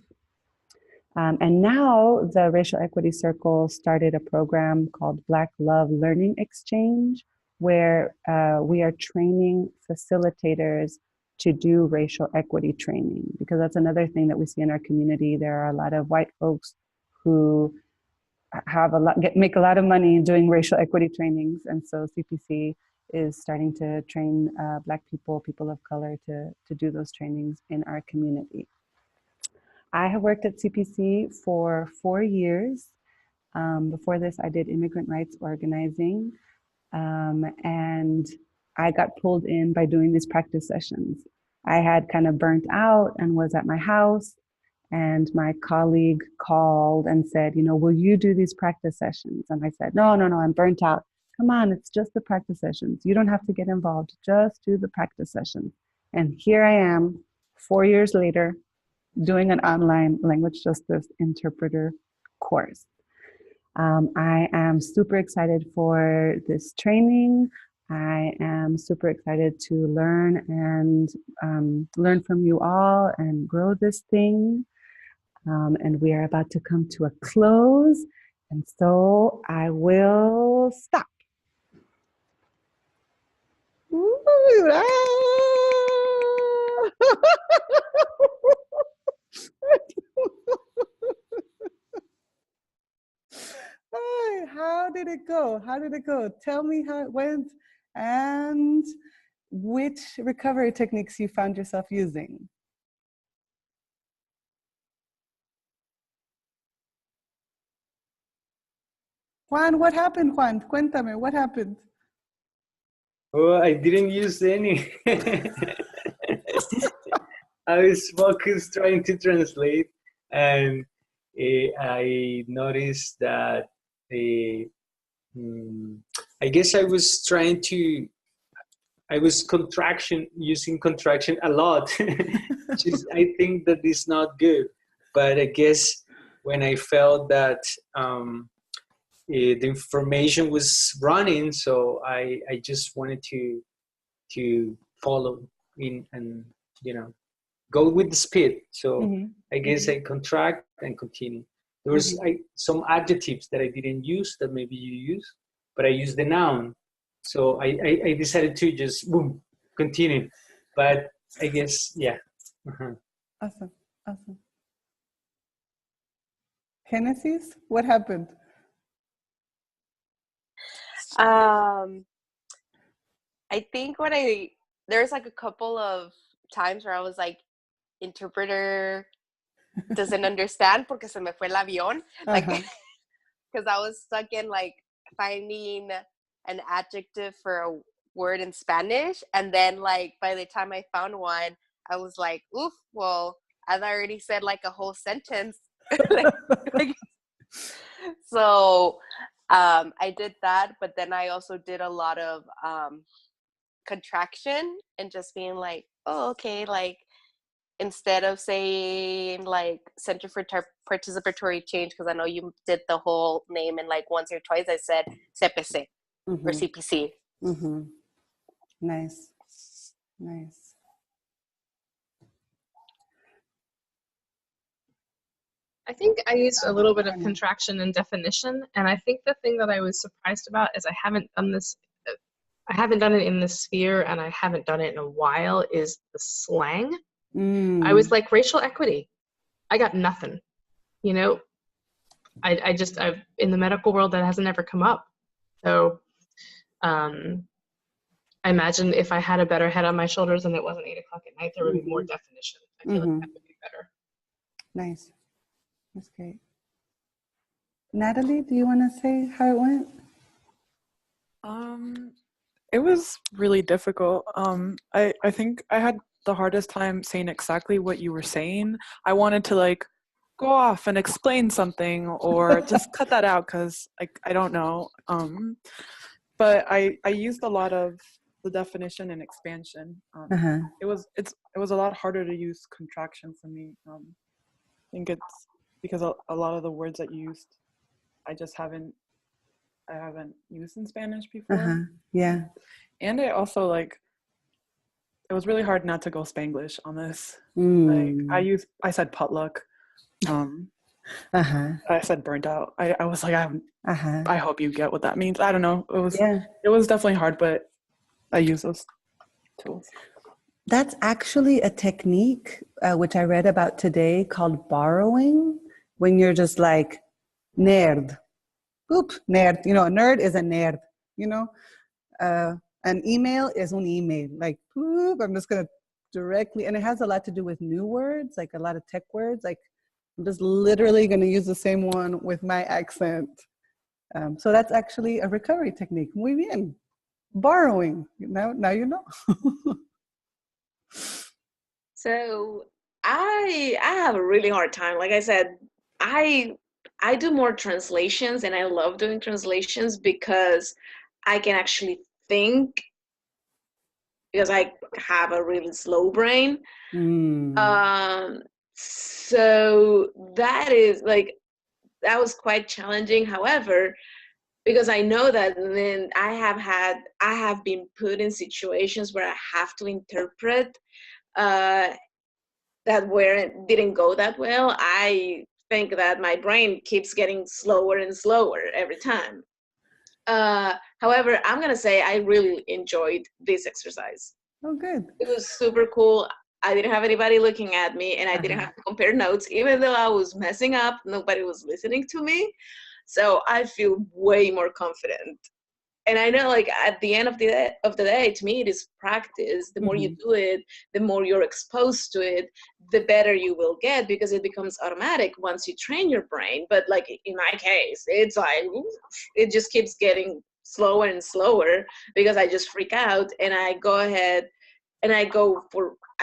And now the Racial Equity Circle started a program called Black Love Learning Exchange, where we are training facilitators to do racial equity training, because that's another thing that we see in our community. There are a lot of white folks who have make a lot of money doing racial equity trainings, and so CPC is starting to train Black people, people of color, to do those trainings in our community. I have worked at CPC for 4 years. Before this, I did immigrant rights organizing, and I got pulled in by doing these practice sessions. I had kind of burnt out and was at my house, and my colleague called and said, will you do these practice sessions? And I said, no, I'm burnt out. Come on, it's just the practice sessions. You don't have to get involved, just do the practice sessions. And here I am, 4 years later, doing an online language justice interpreter course. I am super excited for this training. I am super excited to learn and learn from you all and grow this thing. And we are about to come to a close. And so I will stop. Ooh, ah! Hey, how did it go? How did it go? Tell me how it went and which recovery techniques you found yourself using. Juan, what happened, Juan? Cuéntame, what happened? Oh, I didn't use any. I was focused trying to translate, and I noticed that I guess I was using contraction a lot, which is, I think that is not good. But I guess when I felt that the information was running, so I just wanted to follow in and go with the speed. So I guess I contract and continue. There was some adjectives that I didn't use that maybe you use, but I used the noun. So I decided to just boom, continue. But I guess, yeah. Awesome. Genesis, what happened? I think there's like a couple of times where I was like, interpreter doesn't understand porque se me fue el avión. Like, because I was stuck in like finding an adjective for a word in Spanish. And then like, by the time I found one, I was like, oof, well, I've already said like a whole sentence. So I did that, but then I also did a lot of contraction and just being like, oh, okay, like instead of saying like Center for Participatory Change, because I know you did the whole name in like once or twice, I said CPC or CPC. Nice. I think I used a little bit of contraction and definition, and I think the thing that I was surprised about is I haven't done it in this sphere, and I haven't done it in a while, is the slang. I was like, racial equity, I got nothing. I've in the medical world, that hasn't ever come up. So I imagine if I had a better head on my shoulders and it wasn't 8 o'clock at night, there would be more definition. I feel like that would be better. Nice. That's great. Natalie, do you want to say how it went? It was really difficult. I think I had the hardest time saying exactly what you were saying. I wanted to like go off and explain something or just cut that out because I don't know. But I used a lot of the definition and expansion. It was a lot harder to use contraction for me. I think it's because a lot of the words that you used, I haven't used in Spanish before. Yeah. And I also it was really hard not to go Spanglish on this. I said potluck. I said burnt out. I was like, I hope you get what that means. I don't know. It was definitely hard, but I use those tools. That's actually a technique which I read about today called borrowing, when you're just like, nerd. Oop, nerd. You know, a nerd is a nerd, you know? An email is an email. Like, oop, I'm just going to directly, and it has a lot to do with new words, like a lot of tech words. Like, I'm just literally going to use the same one with my accent. So that's actually a recovery technique. Muy bien. Borrowing. Now you know. So I have a really hard time. Like I said, I do more translations, and I love doing translations because I can actually think, because I have a really slow brain. So that is like, that was quite challenging. However, because I know that then I have been put in situations where I have to interpret that didn't go that well. I think that my brain keeps getting slower and slower every time. However, I'm gonna say I really enjoyed this exercise. Oh, good. It was super cool. I didn't have anybody looking at me, and I didn't have to compare notes. Even though I was messing up, nobody was listening to me. So I feel way more confident. And I know, like, at the end of the day, to me, it is practice. The more you do it, the more you're exposed to it, the better you will get, because it becomes automatic once you train your brain. But like in my case, it's like, it just keeps getting slower and slower because I just freak out, and I go ahead and I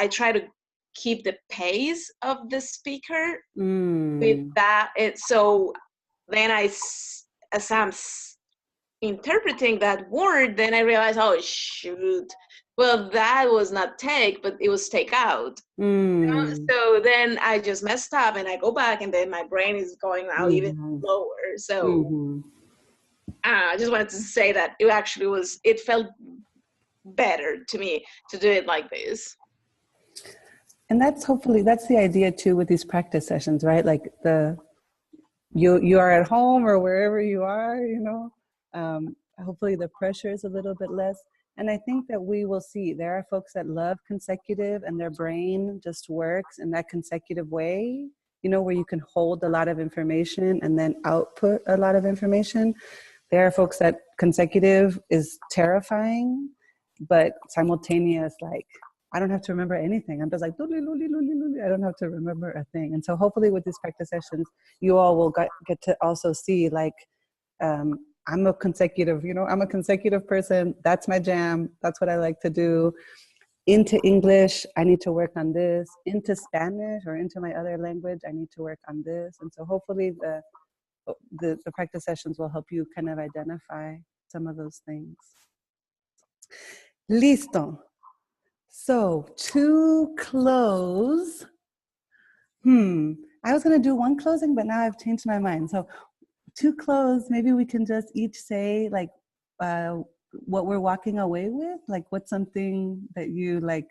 try to keep the pace of the speaker with that. So then as I'm interpreting that word, then I realized, oh shoot, well, that was not take, but it was take out. So then I just messed up, and I go back, and then my brain is going now even slower. So I just wanted to say that it felt better to me to do it like this. And that's the idea too with these practice sessions, right? Like you are at home or wherever you are, you know, hopefully the pressure is a little bit less. And I think that we will see there are folks that love consecutive, and their brain just works in that consecutive way, you know, where you can hold a lot of information and then output a lot of information. There are folks that consecutive is terrifying, but simultaneous, like, I don't have to remember anything. I'm just like, I don't have to remember a thing. And so hopefully with these practice sessions, you all will get to also see, like, I'm a consecutive person. That's my jam. That's what I like to do. Into English, I need to work on this. Into Spanish or into my other language, I need to work on this. And so hopefully the practice sessions will help you kind of identify some of those things. Listo. So to close, I was going to do one closing, but now I've changed my mind. So to close, maybe we can just each say, like, what we're walking away with, like what's something that you like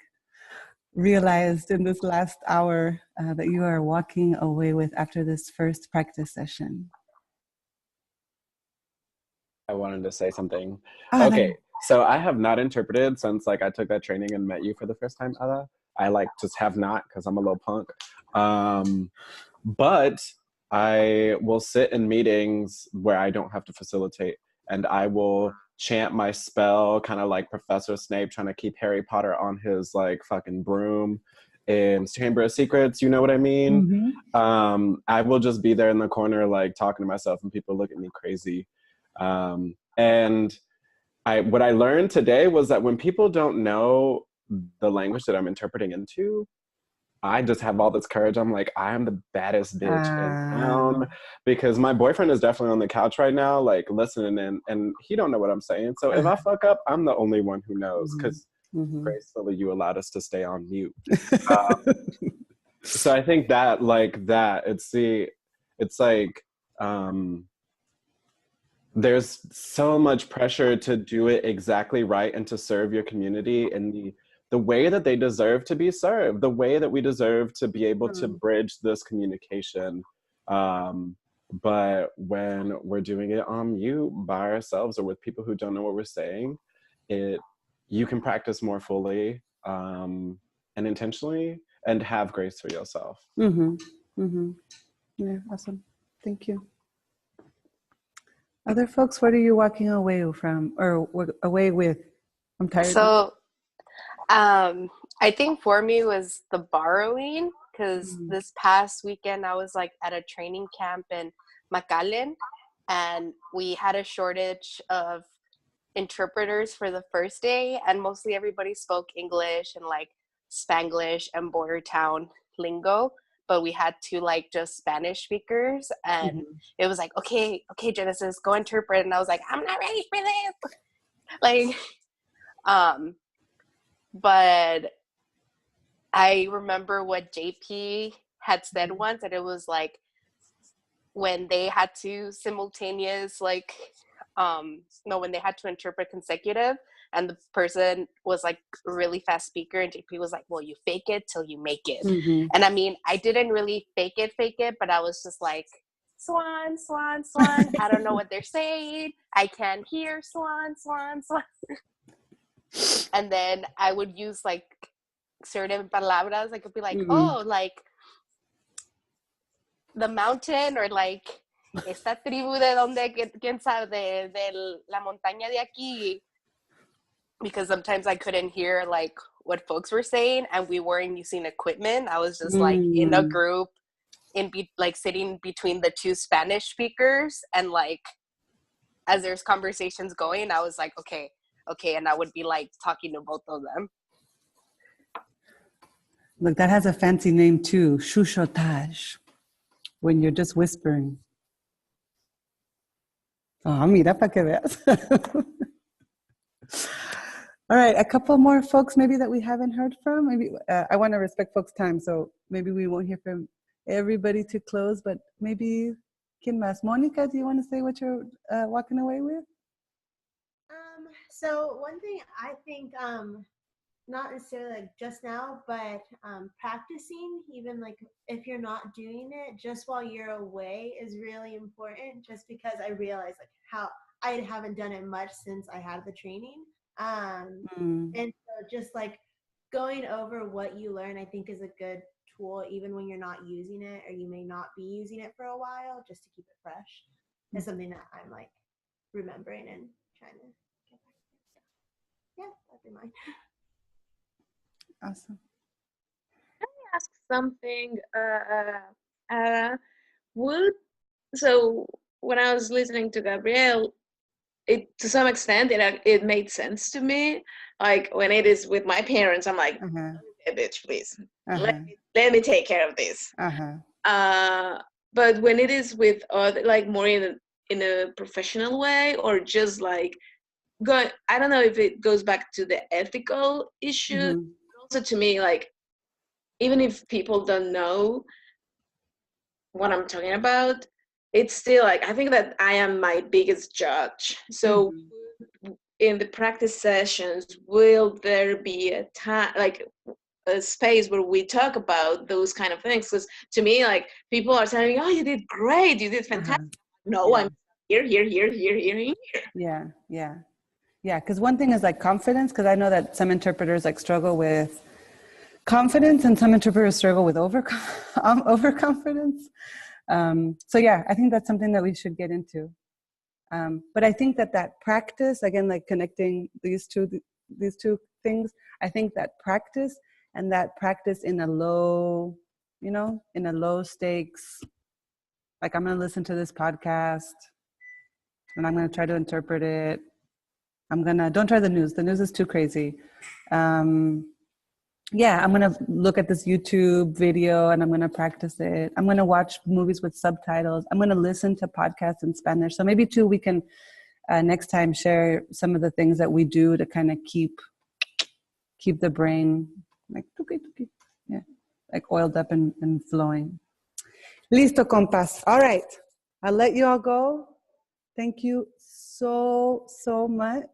realized in this last hour that you are walking away with after this first practice session. I wanted to say something. Okay, so I have not interpreted since like I took that training and met you for the first time, Ada. I like just have not, because I'm a little punk. But I will sit in meetings where I don't have to facilitate, and I will chant my spell, kind of like Professor Snape trying to keep Harry Potter on his like fucking broom in Chamber of Secrets, you know what I mean? I will just be there in the corner like talking to myself, and people look at me crazy. And what I learned today was that when people don't know the language that I'm interpreting into, I just have all this courage. I'm like, I am the baddest bitch in town, because my boyfriend is definitely on the couch right now, like listening, and he don't know what I'm saying. So if I fuck up, I'm the only one who knows, because gracefully you allowed us to stay on mute. So I think that like that, it's like, there's so much pressure to do it exactly right and to serve your community in the way that they deserve to be served, the way that we deserve to be able to bridge this communication. But when we're doing it on mute by ourselves or with people who don't know what we're saying, you can practice more fully. and intentionally, and have grace for yourself. Mm-hmm. Mm-hmm. Yeah, awesome. Thank you. Other folks, what are you walking away from or away with? I'm tired. So I think for me was the borrowing, because this past weekend I was like at a training camp in McAllen, and we had a shortage of interpreters for the first day, and mostly everybody spoke English and like Spanglish and border town lingo, but we had two like just Spanish speakers, and it was like, okay, Genesis, go interpret. And I was like, I'm not ready for this. Like, but I remember what JP had said once, and it was like when they had to simultaneous, like, when they had to interpret consecutive, and the person was like a really fast speaker, and JP was like, well, you fake it till you make it. And I mean, I didn't really fake it, but I was just like, swan, swan, swan. I don't know what they're saying. I can't hear swan, swan, swan. And then I would use like certain palabras, like it'd be like, oh, like the mountain, or like esta tribu de donde, quién sabe, de la montaña de aquí, because sometimes I couldn't hear like what folks were saying, and we weren't using equipment. I was just like in a group, like sitting between the two Spanish speakers, and like as there's conversations going, I was like, okay, and I would be like talking to both of them. Look, that has a fancy name too, shushotage, when you're just whispering. Oh, mira, pa que veas. All right, a couple more folks maybe that we haven't heard from. Maybe I want to respect folks' time, so maybe we won't hear from everybody to close, but maybe, ¿quién más? Monica, do you want to say what you're walking away with? So one thing I think, not necessarily like just now, but practicing, even like if you're not doing it, just while you're away is really important, just because I realized like how I haven't done it much since I had the training. And so just like going over what you learn, I think is a good tool, even when you're not using it, or you may not be using it for a while, just to keep it fresh. It's something that I'm like remembering and trying to get back to. Yeah, that'd be mine. Awesome. Can I ask something? So when I was listening to Gabrielle, it to some extent it made sense to me. Like when it is with my parents, I'm like, hey, bitch, please let me take care of this. But when it is with other, like more in a professional way, or just like I don't know if it goes back to the ethical issue. Also to me, like even if people don't know what I'm talking about, it's still like I think that I am my biggest judge. So in the practice sessions, will there be a time, like a space where we talk about those kind of things? Because to me, like people are saying, oh, you did great, you did fantastic. No, I'm here. Yeah, because one thing is like confidence, because I know that some interpreters like struggle with confidence, and some interpreters struggle with overconfidence. So yeah, I think that's something that we should get into. But I think that practice, again, like connecting these two things, I think that practice, and that practice in a low stakes, like I'm going to listen to this podcast and I'm going to try to interpret it. Don't try the news. The news is too crazy. I'm going to look at this YouTube video and I'm going to practice it. I'm going to watch movies with subtitles. I'm going to listen to podcasts in Spanish. So maybe too, we can next time share some of the things that we do to kind of keep the brain like, like oiled up and flowing. Listo, compas. All right. I'll let you all go. Thank you so much.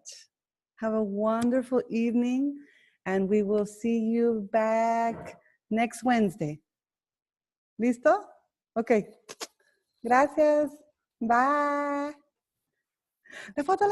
Have a wonderful evening. And we will see you back next Wednesday. ¿Listo? Okay. Gracias. Bye. La foto.